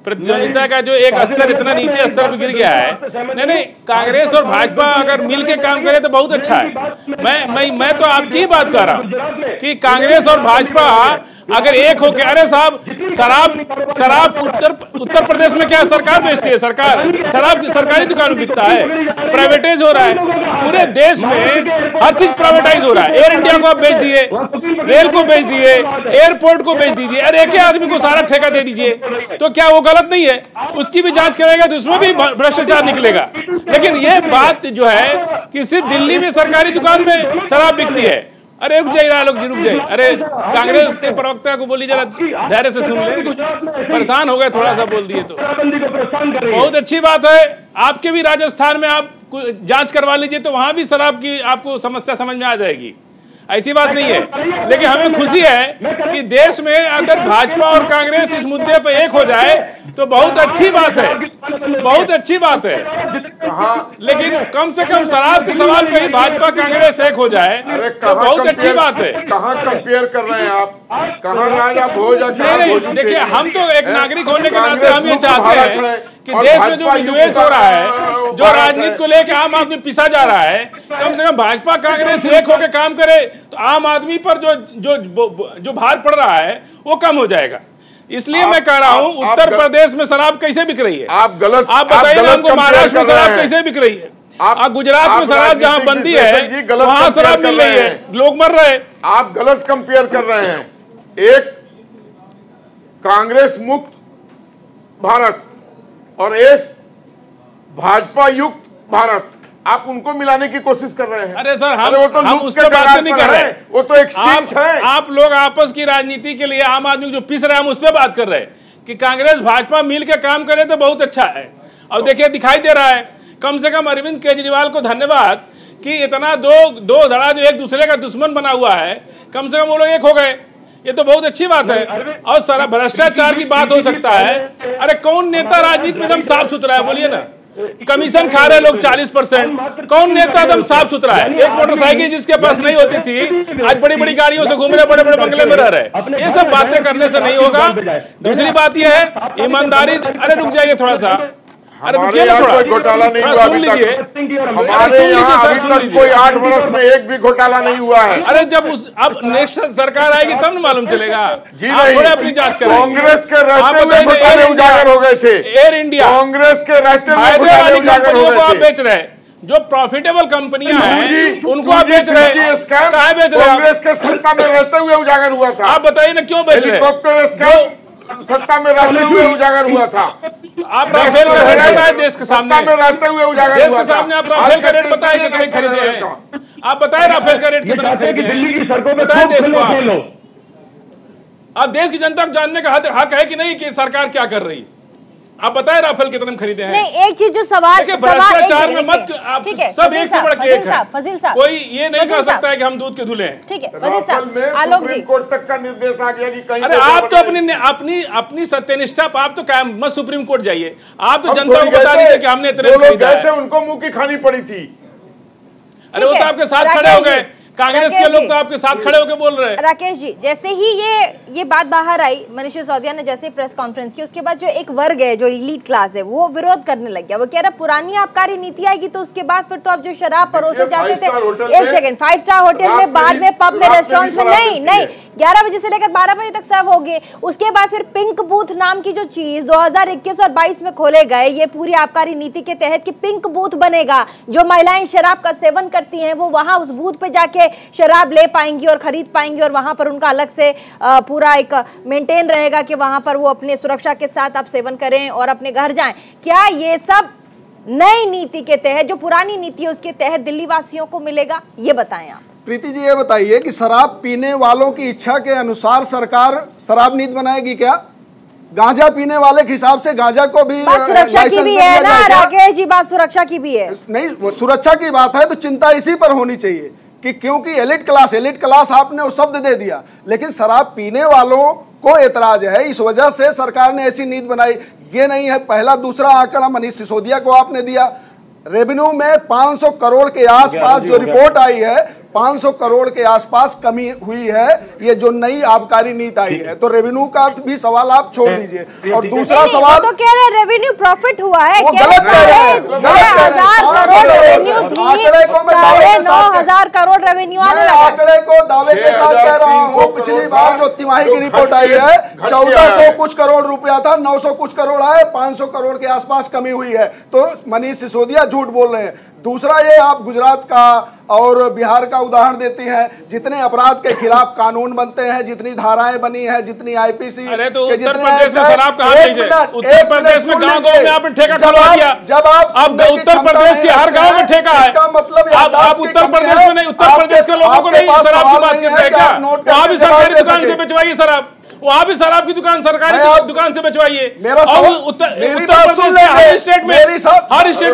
प्रतिद्वंदिता का जो एक स्तर इतना नीचे स्तर पे गिर गया है। नहीं, कांग्रेस और भाजपा अगर मिल के काम करे तो बहुत अच्छा है। मैं तो आपकी ही बात कर रहा हूँ कि कांग्रेस और भाजपा अगर एक होके, अरे साहब शराब उत्तर प्रदेश में क्या सरकार बेचती है? शराब सरकारी दुकान में बिकता है, प्राइवेटाइज हो रहा है। पूरे देश में हर चीज प्राइवेटाइज हो रहा है। एयर इंडिया को आप बेच दिए, रेल को बेच दिए, एयरपोर्ट को बेच दीजिए, अरे एक ही आदमी को सारा ठेका दे दीजिए, तो क्या वो गलत नहीं है? उसकी भी जांच करेगा तो उसमें भी भ्रष्टाचार निकलेगा। लेकिन ये बात जो है कि सिर्फ दिल्ली में सरकारी दुकान में शराब बिकती है, अरे रुक जाइए लोग जी, रुक जाइए। अरे कांग्रेस के प्रवक्ता को बोली जरा धैर्य से सुन ले, परेशान हो गए थोड़ा सा बोल दिए तो। बहुत अच्छी बात है, आपके भी राजस्थान में आप जांच करवा लीजिए तो वहां भी शराब की आपको समस्या समझ में आ जाएगी, ऐसी बात नहीं है। लेकिन हमें खुशी है कि देश में अगर भाजपा और कांग्रेस इस मुद्दे पर एक हो जाए तो बहुत अच्छी बात है, बहुत अच्छी बात है। लेकिन कम से कम शराब के सवाल पे ही भाजपा कांग्रेस एक हो जाए तो बहुत अच्छी बात है। कहाँ कंपेयर कर रहे हैं आप? कहाँ राजा भोज? नहीं, देखिए हम तो एक नागरिक होने के नाते हम ये चाहते हैं कि देश में जो विद्वेष हो रहा है, जो राजनीति को लेकर आम आदमी पिसा जा रहा है, कम से कम भाजपा कांग्रेस एक होकर काम करे तो आम आदमी पर जो भार पड़ रहा है वो कम हो जाएगा। इसलिए मैं कह रहा हूँ उत्तर प्रदेश में शराब कैसे बिक रही है? आप बताइए ना हमको, महाराष्ट्र में शराब कैसे बिक रही है? आप गुजरात में शराब जहाँ बनती है वहाँ शराब मिल रही है, लोग मर रहे हैं। आप गलत कंपेयर कर रहे हैं। एक कांग्रेस मुक्त भारत और एक भाजपा युक्त भारत, आप उनको मिलाने की कोशिश कर रहे हैं। अरे सर हम उस पर बात नहीं कर रहे हैं, वो तो एक्सट्रीम है। आप लोग आपस की राजनीति के लिए आम आदमी जो पिस रहे हैं हम उस पर बात कर रहे हैं कि कांग्रेस भाजपा मिल के काम करे तो बहुत अच्छा है। और देखिए दिखाई दे रहा है, कम से कम अरविंद केजरीवाल को धन्यवाद कि इतना दो धड़ा जो एक दूसरे का दुश्मन बना हुआ है, कम से कम वो लोग एक हो गए, ये तो बहुत अच्छी बात है। और सारा भ्रष्टाचार की बात हो सकता है, अरे कौन नेता राजनीति में एकदम साफ सुथरा है? बोलिए ना, कमीशन खा रहे लोग 40%, कौन नेता एकदम साफ सुथरा है? एक मोटरसाइकिल जिसके पास नहीं होती थी आज बड़ी बड़ी गाड़ियों से घूम रहे, बड़े बड़े बंगले में रह रहे। ये सब बातें करने से नहीं होगा। दूसरी बात यह है ईमानदारी, अरे रुक जाइए थोड़ा सा, अरे हमारे यहाँ कोई घोटाला नहीं हुआ अभी तक। हमारे यहाँ अभी तक कोई 8 वर्ष में एक भी घोटाला नहीं हुआ है। अरे जब अब नेक्स्ट सरकार आएगी तब न मालूम चलेगा। जी नहीं, अपनी जांच करें। कांग्रेस के रहते हुए घोटाले उजागर हो गए थे। एयर इंडिया, कांग्रेस के रहते हुए घोटाले उजागर हो गए आप थे। बेच रहे, जो प्रॉफिटेबल कंपनियां हैं उनको आप बेच रहे, कहाँ बेच रहे? कांग्रेस के सत्ता में रहते हुए उजागर हुआ था। आप बताइए ना क्यों बेच रहे? हेलीकॉप्टर स्कैम सत्ता में रहते हुए उजागर हुआ था। आप राफेल का रेट बताए देश के सामने, में रहते हुए उजागर देश के सामने आप राफेल का रेट बताए कितने खरीदे हैं? आप बताए राफेल का रेट कितना खरीदे हैं? बताए देश को आप देश की जनता को जानने का हक है कि नहीं कि सरकार क्या कर रही है? आप बताए राफेल कितने में खरीदे हैं? नहीं, एक चीज जो सवाल भ्रष्टाचार में मत, ठीक है, सब एक से बढ़ के एक है। फजील साहब, कोई ये नहीं कह सकता है कि हम दूध के धुले हैं। ठीक है फजील साहब, आलोक जी, कोर्ट तक का निर्देश आ गया कि कहीं। अरे आप तो अपनी सत्यनिष्ठा आप तो कायम मत सुप्रीम कोर्ट जाइए, आप तो जनता को बता दीजिए कि हमने इतने खरीदा है। उनको मुंह की खानी पड़ी थी। अरे वो तो आपके साथ खड़े हो गए, कांग्रेस के लोग तो आपके साथ खड़े होकर बोल रहे हैं। राकेश जी, जैसे ही ये बात बाहर आई, मनीष सिसोदिया ने जैसे प्रेस कॉन्फ्रेंस की, उसके बाद जो एक वर्ग है जो एलीट क्लास है वो विरोध करने लग गया। वो कह रहा पुरानी आबकारी नीति आएगी तो उसके बाद फिर तो आप जो शराब परोसे जाते थे, एक सेकंड, 5 स्टार होटल में, बाद में पब में, रेस्टोरेंट्स में, नहीं 11 बजे से लेकर 12 बजे तक सर्व होंगे। उसके बाद फिर पिंक बूथ नाम की जो चीज 2021 और 22 में खोले गए, ये पूरी आबकारी नीति के तहत कि पिंक बूथ बनेगा, जो महिलाएं शराब का सेवन करती हैं वो वहां उस बूथ पे जाके शराब ले पाएंगी और खरीद पाएंगी, और वहां पर उनका अलग से पूरा एक मेंटेन रहेगा कि वहां पर वो अपने सुरक्षा के साथ आप सेवन करें और अपने घर जाएं। क्या ये सब नई नीति के तहत, जो पुरानी नीति है उसके तहत दिल्ली वासियों को मिलेगा? ये बताएं आप। प्रीति जी, ये बताइए कि शराब पीने वालों की इच्छा के अनुसार सरकार शराब नीति बनाएगी क्या? गांजा पीने वाले के हिसाब से गांजा को भी सुरक्षा की भी है ना राकेश जी, बात सुरक्षा की भी है। नहीं, वो सुरक्षा की बात है तो चिंता इसी पर होनी चाहिए कि क्योंकि एलिट क्लास आपने वो शब्द दे दिया, लेकिन शराब पीने वालों को एतराज है, इस वजह से सरकार ने ऐसी नीति बनाई। ये नहीं है पहला। दूसरा आंकड़ा मनीष सिसोदिया को आपने दिया, रेवेन्यू में 500 करोड़ के आसपास जो रिपोर्ट आई है 500 करोड़ के आसपास कमी हुई है, ये जो नई आबकारी नीति आई है। तो रेवेन्यू का भी सवाल आप छोड़ दीजिए। और दूसरा सवाल तो कह रहे रेवेन्यू प्रॉफिट हुआ है, वो गलत कह रहे हैं, गलत कह रहे हैं। 9,000 करोड़ रेवेन्यू आंकड़े को मैं दावे के साथ 9,000 करोड़ रेवेन्यू आने मैं लगा। आंकड़े को दावे के साथ कह रहा हूँ। पिछली बार जो तिमाही की रिपोर्ट आई है 1400 कुछ करोड़ रुपया था, 900 कुछ करोड़ आए, 500 करोड़ के आसपास कमी हुई है। तो मनीष सिसोदिया झूठ बोल रहे हैं। दूसरा ये आप गुजरात का और बिहार का उदाहरण देती हैं, जितने अपराध के खिलाफ कानून बनते हैं, जितनी धाराएं बनी हैं, जितनी आईपीसी अरे तो के उत्तर जितने प्रदेश में शराब कहाँ बेचे? उत्तर प्रदेश में गांव-गांव में आपने ठेका करवा दिया। जब आप उत्तर प्रदेश के हर गांव में ठेका है, इसका मतलब आप उत्तर प्रदेश में नहीं, उत्तर प्रदेश के लोगों को नहीं शराब की बात करते हैं क्या? वहाँ भी सरकारी दुकान से बेचवाइए शराब, वहाँ भी शराब की दुकान सरकारी दुकान से बेचवाइए। मेरा उत्तर प्रदेश में हर स्टेट में शराब सारी चीजें आप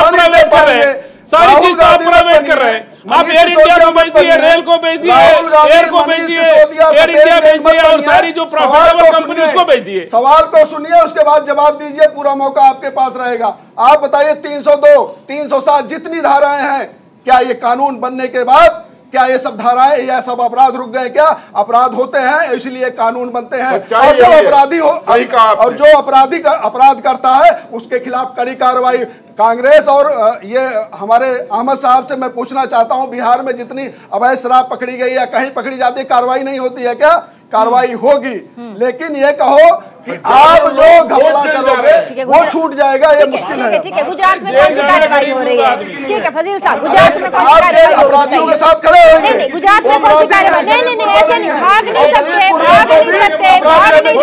प्राइवेट कर रहे हैं, सारी चीज आप प्राइवेट कर रहे हैं। आप एयर इंडिया को बेच दिए, रेल को बेच दिए, एयर को बेच दिए, एयर इंडिया बेच दिए और सारी जो प्रॉफिटेबल कंपनी उसको बेच दिए। सवाल को सुनिए, उसके बाद जवाब दीजिए, पूरा मौका आपके पास रहेगा। आप बताइए 302, 307 जितनी धाराएं हैं, क्या ये कानून बनने के बाद क्या ये सब धाराएं या सब अपराध रुक गए? क्या अपराध होते हैं इसलिए कानून बनते हैं, और जब अपराधी हो और जो अपराध करता है उसके खिलाफ कड़ी कार्रवाई। कांग्रेस और ये हमारे अहमद साहब से मैं पूछना चाहता हूं, बिहार में जितनी अवैध शराब पकड़ी गई या कहीं पकड़ी जाती है, कार्रवाई नहीं होती है क्या? कार्रवाई होगी, लेकिन ये कहो कि आप जो घपला करोगे वो छूट जाएगा, ये मुश्किल है। ठीक है, गुजरात में कौन सी कार्रवाई हो रही है? ठीक है फजील साहब, गुजरात में कौन सी कार्रवाई हो रही है? अपराधियों के साथ खड़े होंगे। नहीं, गुजरात में कौन सी कार्रवाई? नहीं, ऐसे नहीं, भाग नहीं सकते, भाग नहीं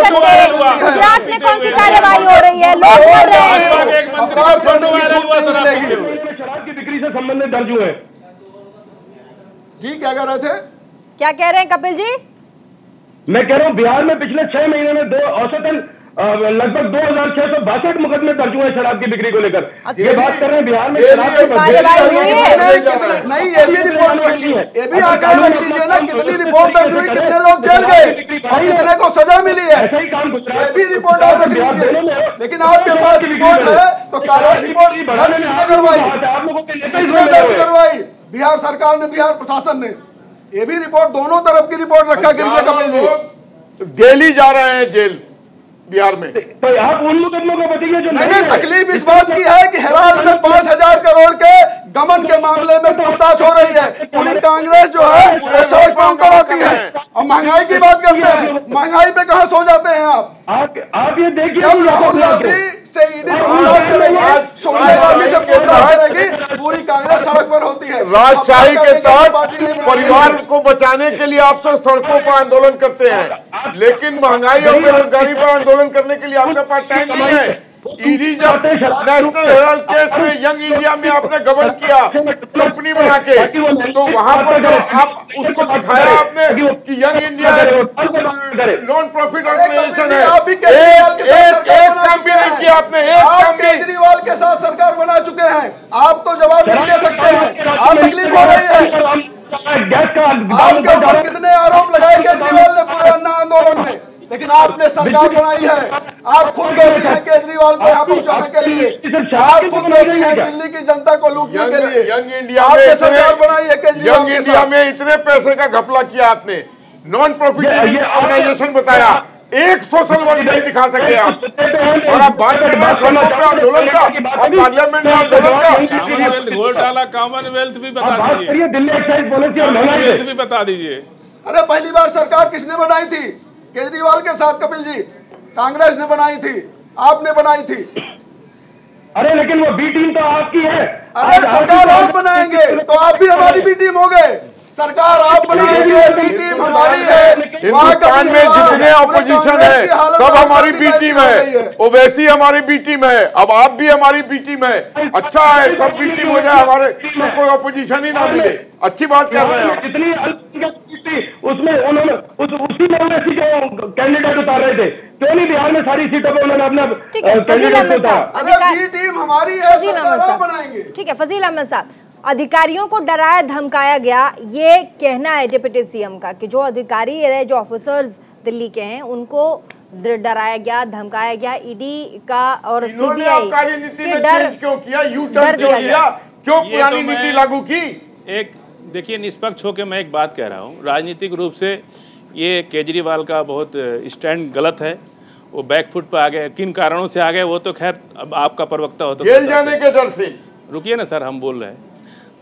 सकते। गुजरात में कौन सी कार्रवाई हो रही है? लोग मर रहे हैं। अपराध करने की छूट नहीं मिलेगी। शराब की बिक्री से संबंधित दर्ज हुए। जी क्या कह रहे थे? क्या कह रहे हैं कपिल जी? मैं कह रहा हूँ बिहार में पिछले 6 महीने में औसतन लगभग 2,662 मुकदमे दर्ज हुए शराब की बिक्री को लेकर। ये बात कर रहे हैं बिहार में शराब की कार्रवाई हुई है? नहीं, ये भी रिपोर्ट रख लीजिए, ये भी आंकड़े रख लीजिए ना, कितनी रिपोर्ट दर्ज हुई, कितने लोग जेल गए और कितने को सजा मिली है, ऐसा ही काम ये भी रिपोर्ट आप रख लीजिए। लेकिन आपके पास रिपोर्ट है तो कार्रवाई रिपोर्ट दर्ज किसने करवाई? किसने दर्ज करवाई? बिहार सरकार ने, बिहार प्रशासन ने। ये भी रिपोर्ट, दोनों तरफ की रिपोर्ट रखा गिरिए कपिल जी। दिल्ली जा रहे हैं जेल बिहार में। तो आप उन मुकदमों को बताइए जो नहीं, तकलीफ इस बात की है कि हेराल्ड में 5,000 करोड़ के गमन के मामले में पूछताछ हो रही है। पूरी कांग्रेस जो है वो सड़क पर उतर आती है और महंगाई की बात करते हैं। महंगाई पे कहाँ सो जाते हैं आप ये देखिए, जब राहुल गांधी से ईडी पूछताछ करेगी, सोनिया गांधी से पूछताछ करेगी, पूरी कांग्रेस सड़क पर होती है। राजशाही के तहत परिवार को बचाने के लिए आप तो सड़कों पर आंदोलन करते हैं, लेकिन महंगाई और बेरोजगारी पर आंदोलन करने के लिए आपके पास टाइम नहीं है। ईडी जब नेशनल हेराल्ड केस में यंग इंडिया में आपने गबन किया कंपनी बना के, तो वहां पर जो आप उसको दिखाया आपने कि Young India non profit organisation है, एक काम भी नहीं किया आपने, एक काम भी। केजरीवाल के साथ सरकार बना चुके हैं, आप तो जवाब नहीं दे सकते हैं। आप तकलीफ हो रही है, आपके ऊपर कितने आरोप लगाए केजरीवाल ने पूरे अन्ना आंदोलन में, लेकिन आपने सरकार बनाई है। आप खुद दोषी हैं केजरीवाल को यहाँ पहुंचाने के लिए, आप खुद दोषी हैं दिल्ली की जनता को लूटने के लिए। यंग इंडिया आपने सरकार बनाई है केजरीवाल यंग के इंडिया साथ। में इतने पैसे का घपला किया आपने, नॉन प्रॉफिट ऑर्गेनाइजेशन बताया, एक सोशल वर्क नहीं दिखा सके आप, और आप बात कर रहे हैं सड़कों पे आंदोलन का और पार्लियामेंट में आंदोलन का। घोटाला कॉमनवेल्थ भी बता दीजिए, दिल्ली एक्साइज पॉलिसी और कॉमनवेल्थ भी बता दीजिए। अरे पहली बार सरकार किसने बनाई थी? केजरीवाल के साथ कपिल जी, कांग्रेस ने बनाई थी, आपने बनाई थी। अरे लेकिन वो बी टीम तो आपकी है। अरे सरकार आप बनाएंगे तो आप भी हमारी बी टीम हो गए। सरकार आप बनाएंगे, बी टीम हमारी है। हिंदुस्तान में जितने ऑपोजिशन है सब हमारी बी टीम है, ओवैसी हमारी बी टीम है, अब आप भी हमारी बी टीम है। अच्छा है, सब बी टीम हो जाए हमारे, तो कोई ऑपोजिशन ही ना मिले। अच्छी बात कर रहे हैं। जितनी अल्पसंख्यक उसमें उन्होंने उसी में ओवैसी जो कैंडिडेट उतार रहे थे, क्यों नहीं बिहार में सारी सीटों पर उन्होंने अपना कैंडिडेट उतारा? अरे बी टीम हमारी है, सरकार आप बनाएंगे। ठीक है फजील अहमद साहब, अधिकारियों को डराया धमकाया गया, ये कहना है डिप्टी सीएम का कि जो अधिकारी है, जो ऑफिसर्स दिल्ली के हैं, उनको डराया गया, धमकाया गया। ईडी का और सीबीआई के डर क्यों किया, यू टर्न क्यों किया? क्यों ये पुरानी तो नीति मैं लागू की? एक देखिए, निष्पक्ष होकर मैं एक बात कह रहा हूँ, राजनीतिक रूप से ये केजरीवाल का बहुत स्टैंड गलत है। वो बैकफुट पे आ गए, किन कारणों से आ गए वो तो खैर अब आपका प्रवक्ता होता है। जेल जाने के डर से। रुकिए ना सर, हम बोल रहे हैं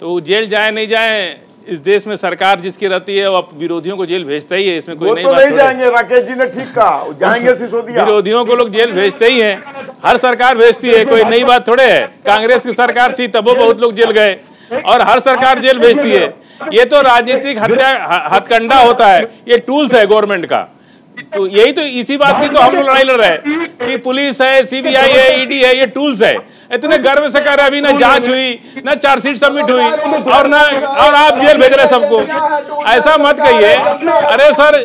तो जेल जाए नहीं जाए, इस देश में सरकार जिसकी रहती है वो विरोधियों को जेल भेजता ही है, इसमें कोई नई बात नहीं नहीं जाएंगे। राकेश जी ने ठीक कहा, जाएंगे सिसोदिया। विरोधियों को लोग जेल भेजते ही हैं, हर सरकार भेजती है, कोई नई बात थोड़े है। कांग्रेस की सरकार थी तब वो बहुत लोग जेल गए और हर सरकार जेल भेजती है। ये तो राजनीतिक हथकंडा होता है, ये टूल्स है गवर्नमेंट का। तो यही तो इसी बात की तो हम लोग लड़ाई लड़ रहे हैं कि पुलिस है, सीबीआई है, ईडी है, ये टूल्स है। इतने गर्व से कह रहे अभी ना जांच हुई, ना चार्जशीट सबमिट हुई और ना और आप जेल भेज रहे सबको। ऐसा मत कहिए। अरे सर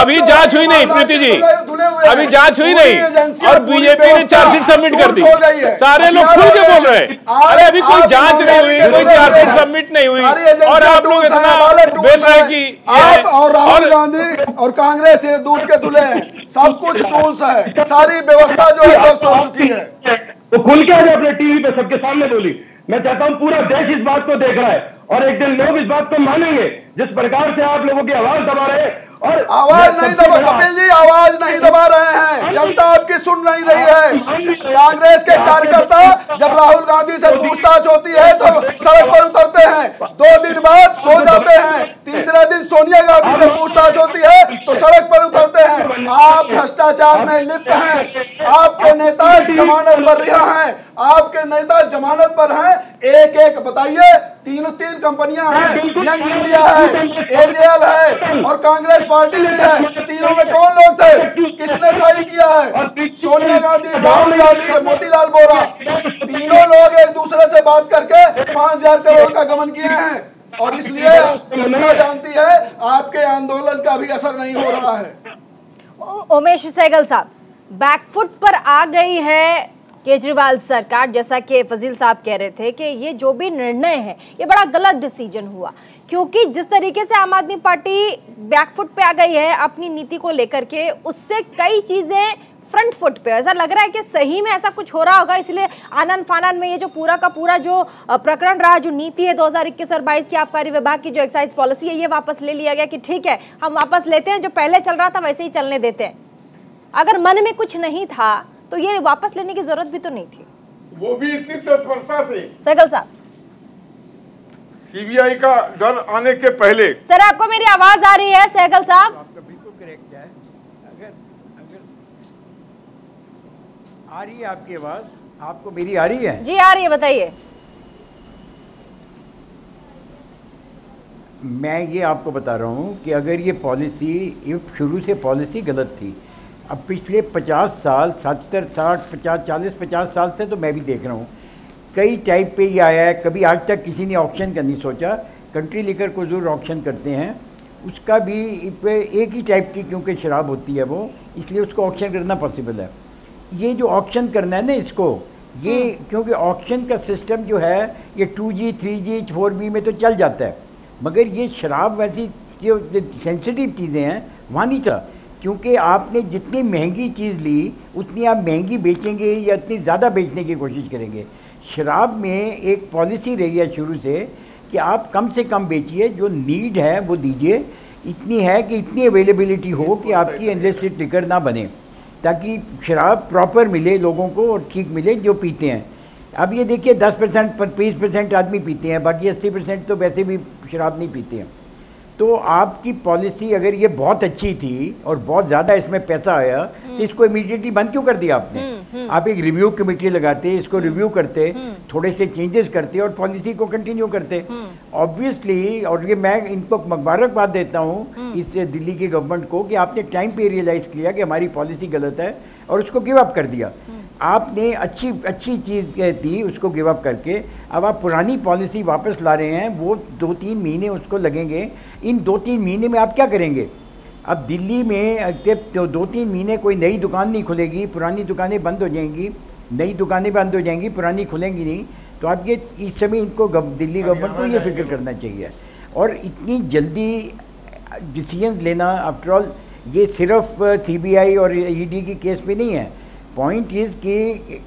अभी जांच हुई नहीं प्रीति जी, अभी जांच हुई नहीं और बीजेपी ने चार्जशीट सबमिट कर दी। सारे लोग खुल के बोल रहे हैं अरे अभी कोई जांच नहीं हुई, कोई चार्जशीट सबमिट नहीं हुई और आप लोग इतना बोल रहे हैं कि और राहुल गांधी और कांग्रेस ये दूध के दूल्हे हैं। सब कुछ टूल्स है, सारी व्यवस्था जो है ध्वस्त हो चुकी है। तो खुल के आज अपने टीवी पे सबके सामने बोली। मैं चाहता हूं पूरा देश इस बात को देख रहा है और एक दिन लोग इस बात को मानेंगे जिस प्रकार से आप लोगों की आवाज दबा रहे हैं। और आवाज नहीं दबा कपिल जी, आवाज नहीं दबा रहे हैं, जनता आपकी सुन नहीं रही है। कांग्रेस के कार्यकर्ता जब राहुल गांधी से पूछताछ होती है तो सड़क पर उतरते हैं, 2 दिन बाद सो जाते हैं, तीसरे दिन सोनिया गांधी से पूछताछ होती है तो सड़क पर उतरते हैं। आप भ्रष्टाचार में लिप्त हैं, आपके नेता जमानत पर रिहा हैं, आपके नेता जमानत पर हैं। एक एक बताइए, 3 कंपनियां हैं, यंग इंडिया है, एजेएल है और कांग्रेस पार्टी भी है। तीनों में कौन लोग थे, किसने साइन किया है? सोनिया गांधी, राहुल गांधी, मोतीलाल वोरा। तीनों लोग एक दूसरे से बात करके 5,000 करोड़ का गमन किए हैं और इसलिए जनता जानती है आपके आंदोलन का भी असर नहीं हो रहा है। उमेश सहगल साहब, बैकफुट पर आ गई है केजरीवाल सरकार। जैसा कि फजील साहब कह रहे थे कि ये जो भी निर्णय है ये बड़ा गलत डिसीजन हुआ, क्योंकि जिस तरीके से आम आदमी पार्टी बैकफुट पे आ गई है अपनी नीति को लेकर के, उससे कई चीजें फ्रंट फुट पे। ऐसा लग रहा है कि सही में ऐसा कुछ हो रहा होगा, इसलिए आनंद फानन में ये जो पूरा का पूरा जो प्रकरण रहा, जो नीति है 2021 और 22 की आबकारी विभाग की जो एक्साइज पॉलिसी है, ये वापस ले लिया गया कि ठीक है हम वापस लेते हैं, जो पहले चल रहा था वैसे ही चलने देते हैं। अगर मन में कुछ नहीं था तो ये वापस लेने की जरूरत भी तो नहीं थी, वो भी इतनी तत्परता से। सहगल साहब, सीबीआई का डर आने के पहले। सर आपको मेरी आवाज आ रही है सहगल साहब? आपका बिल्कुल करेक्ट है। अगर आ रही है आपकी आवाज, आपको मेरी आ रही है? जी आ रही है, बताइए। मैं ये आपको बता रहा हूँ कि अगर ये पॉलिसी शुरू से पॉलिसी गलत थी, अब पिछले 50 साल 70 60 50 40 50 साल से तो मैं भी देख रहा हूँ कई टाइप पे ये आया है। कभी आज तक किसी ने ऑक्शन का नहीं सोचा। कंट्री लीकर को ज़रूर ऑक्शन करते हैं, उसका भी एक ही टाइप की क्योंकि शराब होती है वो, इसलिए उसको ऑक्शन करना पॉसिबल है। ये जो ऑक्शन करना है ना इसको, ये क्योंकि ऑक्शन का सिस्टम जो है ये 2G 3G 4B में तो चल जाता है, मगर ये शराब वैसी जो सेंसिटिव चीज़ें हैं वहाँ नहीं चला, क्योंकि आपने जितनी महंगी चीज़ ली उतनी आप महंगी बेचेंगे या इतनी ज़्यादा बेचने की कोशिश करेंगे। शराब में एक पॉलिसी रही है शुरू से कि आप कम से कम बेचिए, जो नीड है वो दीजिए, इतनी है कि इतनी अवेलेबिलिटी हो कि आपकी इनलिसिट लिकर ना बने, ताकि शराब प्रॉपर मिले लोगों को और ठीक मिले जो पीते हैं। अब ये देखिए 10% 20% आदमी पीते हैं, बाकी 80% तो वैसे भी शराब नहीं पीते हैं। तो आपकी पॉलिसी अगर ये बहुत अच्छी थी और बहुत ज़्यादा इसमें पैसा आया तो इसको इमीडिएटली बंद क्यों कर दिया आपने? आप एक रिव्यू कमेटी लगाते, इसको रिव्यू करते, थोड़े से चेंजेस करते और पॉलिसी को कंटिन्यू करते। ऑब्वियसली, और ये मैं इनको मुबारकबाद देता हूँ इस दिल्ली की गवर्नमेंट को कि आपने टाइम पे रियलाइज़ किया कि हमारी पॉलिसी गलत है और उसको गिव अप कर दिया। आपने अच्छी चीज़ थी उसको गिव अप करके अब आप पुरानी पॉलिसी वापस ला रहे हैं, वो 2-3 महीने उसको लगेंगे। इन 2-3 महीने में आप क्या करेंगे? अब दिल्ली में तो 2-3 महीने कोई नई दुकान नहीं खुलेगी, पुरानी दुकानें बंद हो जाएंगी, नई दुकानें बंद हो जाएंगी, पुरानी खुलेंगी नहीं। तो आप ये इस समय इनको दिल्ली गवर्नमेंट को ये फिक्र करना चाहिए। और इतनी जल्दी डिसीजन लेना, आफ्टर ऑल ये सिर्फ CBI और ED की केस पे नहीं है। पॉइंट इज़ कि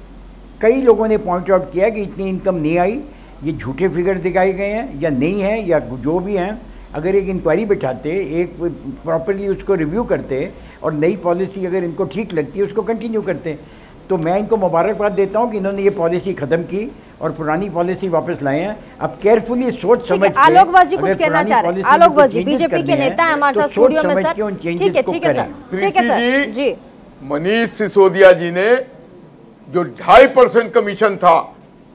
कई लोगों ने पॉइंट आउट किया कि इतनी इनकम नहीं आई, ये झूठे फिगर दिखाए गए हैं या नहीं है, या जो भी हैं, अगर एक इंक्वायरी बिठाते, एक प्रॉपरली उसको रिव्यू करते और नई पॉलिसी अगर इनको ठीक लगती है उसको कंटिन्यू करते, तो मैं इनको मुबारकबाद देता हूँ कि इन्होंने ये पॉलिसी ख़त्म की और पुरानी पॉलिसी वापस लाए हैं। अब केयरफुली सोच समझ के, आलोक वर्मा जी कुछ कहना चाह रहे हैं। आलोक वर्मा जी बीजेपी के नेता हैं हमारे साथ स्टूडियो में सर। ठीक है सर, ठीक है सर जी। मनीष सिसोदिया जी ने जो 2.5% कमीशन था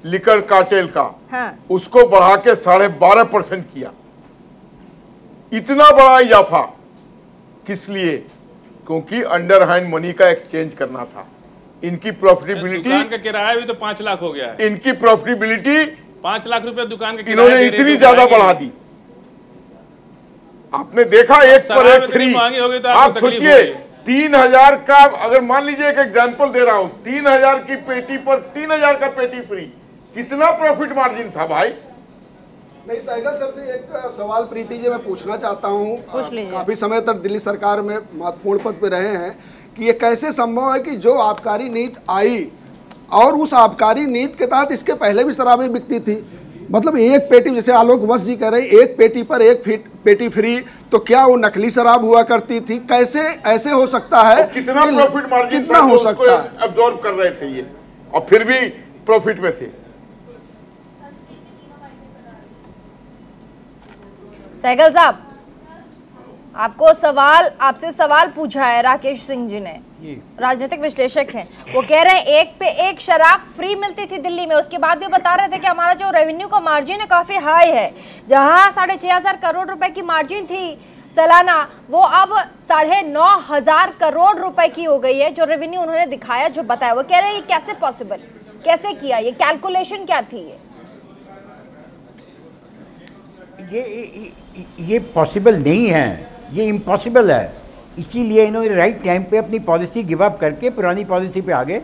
लिकर कार्टेल का, हाँ, उसको बढ़ा के 12.5% किया। इतना बड़ा इजाफा किस लिए? क्योंकि अंडर हैंड मनी का एक्सचेंज करना था। इनकी प्रॉफिटेबिलिटी, दुकान का किराया भी तो 5 लाख हो गया है। इनकी प्रॉफिटेबिलिटी 5 लाख रुपए दुकान का इन्होंने इतनी ज्यादा बढ़ा दी। आपने देखा एक पर एक फ्री। आप सोचिए 3,000 का, अगर मान लीजिए एक एग्जांपल दे रहा हूं, 3,000 की पेटी पर 3,000 का पेटी फ्री, कितना प्रॉफिट मार्जिन था भाई। नहीं, सहगल सर से एक सवाल प्रीति जी मैं पूछना चाहता हूँ। काफी समय तक दिल्ली सरकार में महत्वपूर्ण पद पे रहे हैं कि ये कैसे संभव है कि जो आबकारी नीति आई और उस आबकारी नीति के तहत इसके पहले भी शराबें बिकती थी, मतलब एक पेटी, जैसे आलोक वर्मा जी कह रहे हैं एक पेटी पर एक पेटी फ्री, तो क्या वो नकली शराब हुआ करती थी? कैसे ऐसे हो सकता है? कितना प्रॉफिट मार्जिन कितना हो सकता है? अब्जॉर्ब कर रहे थे ये और फिर भी प्रॉफिट में थे। सहगल साहब, आपसे सवाल पूछा है राकेश सिंह जी ने, राजनीतिक विश्लेषक हैं। वो कह रहे हैं एक पे एक शराब फ्री मिलती थी दिल्ली में, उसके बाद भी बता रहे थे कि हमारा जो रेवेन्यू का मार्जिन है काफी हाई है। जहां 6,500 करोड़ रुपए की मार्जिन थी सालाना, वो अब 9,500 करोड़ रुपए की हो गई है। जो रेवेन्यू उन्होंने दिखाया, जो बताया, वो कह रहे हैं ये कैसे पॉसिबल, कैसे किया, ये कैलकुलेशन क्या थी? ये पॉसिबल नहीं है, ये इम्पॉसिबल है। इसीलिए इन्होंने राइट टाइम पे अपनी पॉलिसी गिव अप करके पुरानी पॉलिसी पे आ गए।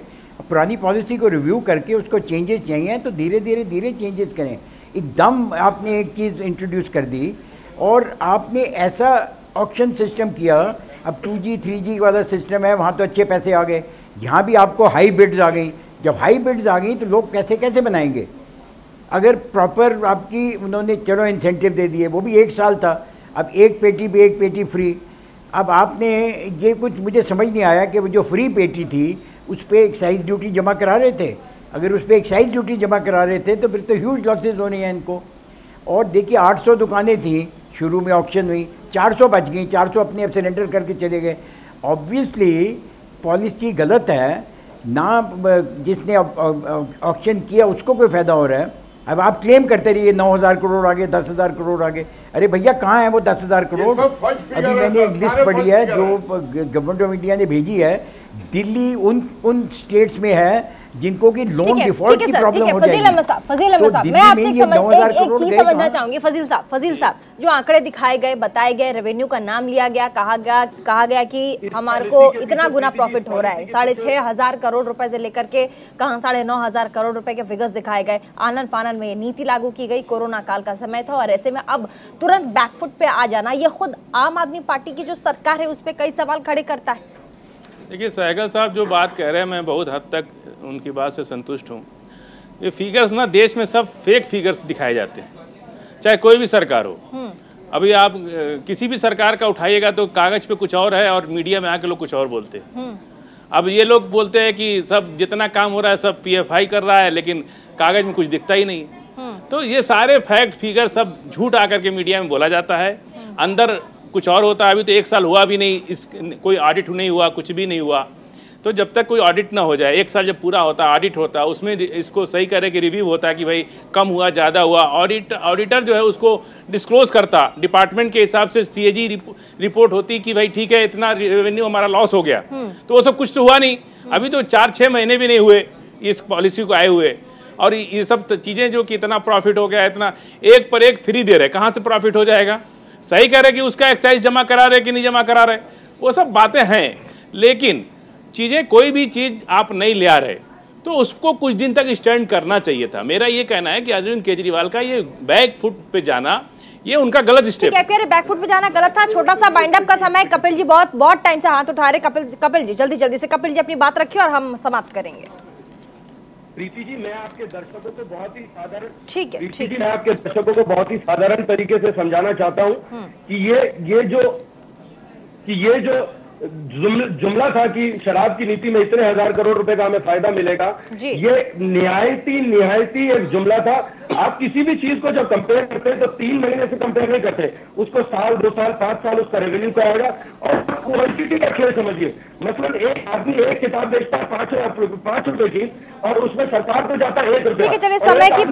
पुरानी पॉलिसी को रिव्यू करके उसको चेंजेस चाहिए तो धीरे धीरे चेंजेस करें। एकदम आपने एक चीज़ इंट्रोड्यूस कर दी और आपने ऐसा ऑक्शन सिस्टम किया। अब 2G 3G वाला सिस्टम है, वहाँ तो अच्छे पैसे आ गए, यहाँ भी आपको हाई बिड्स आ गई। जब हाई बिड्स आ गई तो लोग पैसे कैसे बनाएंगे? अगर प्रॉपर आपकी उन्होंने चलो इंसेंटिव दे दिए, वो भी 1 साल था, अब एक पेटी पे एक पेटी फ्री। अब आपने ये कुछ मुझे समझ नहीं आया कि वो जो फ्री पेटी थी उस पर एक्साइज ड्यूटी जमा करा रहे थे। अगर उस पर एक्साइज ड्यूटी जमा करा रहे थे तो फिर तो ह्यूज लॉसेज होने हैं इनको। और देखिए 800 दुकानें थी शुरू में ऑक्शन हुई, 400 बच गई, 400 अपने आप सरेंडर करके चले गए। ऑब्वियसली पॉलिसी गलत है ना, जिसने ऑक्शन किया उसको कोई फ़ायदा हो रहा है। अब आप क्लेम करते रहिए 9,000 करोड़ आ गए, 10,000 करोड़ आ गए। अरे भैया कहाँ है वो 10,000 करोड़? अभी मैंने एक लिस्ट पढ़ी है जो गवर्नमेंट ऑफ इंडिया ने भेजी है। दिल्ली उन स्टेट्स में है जिनको की लोन डिफॉल्ट की प्रॉब्लम हो जाएगी। फजील अहमद साहब, मैं आपसे एक चीज समझना चाहूंगी। फजील साहब, जो आंकड़े दिखाए गए, बताए गए, रेवेन्यू का नाम लिया गया, कहा गया कि हमारे को इतना गुना प्रॉफिट हो रहा है, 6,500 करोड़ रुपए से लेकर के कहां 9,500 करोड़ रुपए के फिगर्स दिखाए गए। आनन फानन में ये नीति लागू की गई, कोरोना काल का समय था और ऐसे में अब तुरंत बैकफुट पे आ जाना, ये खुद आम आदमी पार्टी की जो सरकार है उस पर कई सवाल खड़े करता है। देखिए सहगल साहब जो बात कह रहे हैं, मैं बहुत हद तक उनकी बात से संतुष्ट हूँ। ये फिगर्स ना देश में सब फेक फिगर्स दिखाए जाते हैं, चाहे कोई भी सरकार हो। अभी आप किसी भी सरकार का उठाइएगा तो कागज पे कुछ और है और मीडिया में आके लोग कुछ और बोलते हैं। अब ये लोग बोलते हैं कि सब जितना काम हो रहा है सब PFI कर रहा है, लेकिन कागज में कुछ दिखता ही नहीं। तो ये सारे फैक्ट फिगर सब झूठ आकर के मीडिया में बोला जाता है, अंदर कुछ और होता है। अभी तो 1 साल हुआ भी नहीं, कोई ऑडिट नहीं हुआ, कुछ भी नहीं हुआ। तो जब तक कोई ऑडिट ना हो जाए, 1 साल जब पूरा होता है, ऑडिट होता है, उसमें इसको सही करे कि रिव्यू होता है कि भाई कम हुआ, ज़्यादा हुआ। ऑडिटर जो है उसको डिस्क्लोज करता, डिपार्टमेंट के हिसाब से CAG रिपोर्ट होती कि भाई ठीक है इतना रेवेन्यू हमारा लॉस हो गया। तो वो सब कुछ तो हुआ नहीं। अभी तो 4-6 महीने भी नहीं हुए इस पॉलिसी को आए हुए, और ये सब चीज़ें जो कि इतना प्रॉफिट हो गया, इतना एक पर एक फ्री दे रहे, कहाँ से प्रॉफिट हो जाएगा? सही कह रहे कि उसका एक्साइज जमा करा रहे कि नहीं जमा करा रहे, वो सब बातें हैं। लेकिन चीज़ें, कोई भी चीज़ आप नहीं ले आ रहे तो उसको कुछ दिन तक स्टैंड करना चाहिए था। मेरा ये कहना है कि अरविंद केजरीवाल का ये बैक फुट पे जाना, ये उनका गलत स्टेप है। बैक फुट पे जाना गलत था। छोटा सा बाइंड अप का समय, कपिल जी बहुत टाइम से हाथ उठा रहे। कपिल जी जल्दी से कपिल जी अपनी बात रखिए और हम समाप्त करेंगे। प्रीति जी, मैं आपके दर्शकों को बहुत ही साधारण ठीक है, प्रीति जी, मैं आपके दर्शकों को बहुत ही साधारण तरीके से समझाना चाहता हूँ कि ये जो जुमला था कि शराब की नीति में इतने 1000 करोड़ रुपए का हमें फायदा मिलेगा, ये निहायती एक जुमला था। आप किसी भी चीज को जब कंपेयर करते हैं तो 3 महीने से कंपेयर नहीं करते, उसको साल, 2 साल, 5 साल उसका रेवेन्यू का आएगा। और क्वांटिटी का खेल समझिए, मतलब एक आदमी एक किताब बेचता है 5 रुपए की, और उसमें सरकार को जाता है 1 रुपया। ठीक है, चलिए समय की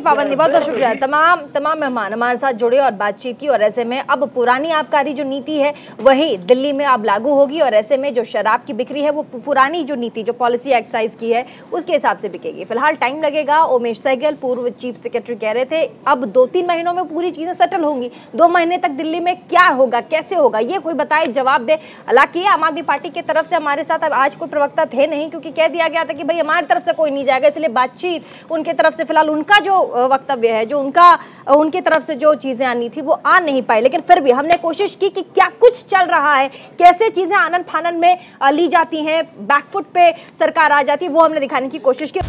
पाबंदी बहुत बहुत शुक्रिया। तमाम मेहमान हमारे साथ जुड़े और बातचीत की। और ऐसे में अब पुरानी आबकारी जो नीति है वही दिल्ली में अब लागू होगी, और ऐसे में जो शराब की बिक्री है वो पुरानी जो नीति, जो पॉलिसी एक्साइज की है उसके हिसाब से बिकेगी। फिलहाल टाइम लगेगा। उमेश सहगल पूर्व चीफ सेक्रेटरी कह रहे थे अब 2-3 महीनों में पूरी चीजें सेटल होंगी। 2 महीने तक दिल्ली में क्या होगा, कैसे होगा, ये कोई बताए, जवाब दे। हालांकि आम आदमी पार्टी की तरफ से हमारे साथ अब आज कोई प्रवक्ता थे नहीं, क्योंकि कह दिया गया था कि भाई हमारी तरफ से कोई नहीं जाएगा, इसलिए बातचीत उनके तरफ से फिलहाल उनका जो वक्तव्य है, जो उनके तरफ से जो चीजें आनी थी वो आ नहीं पाई। लेकिन फिर भी हमने कोशिश की कि क्या कुछ चल रहा है, कैसे चीजें आनन फानन में ली जाती हैं, बैकफुट पे सरकार आ जाती है, वो हमने दिखाने की कोशिश की।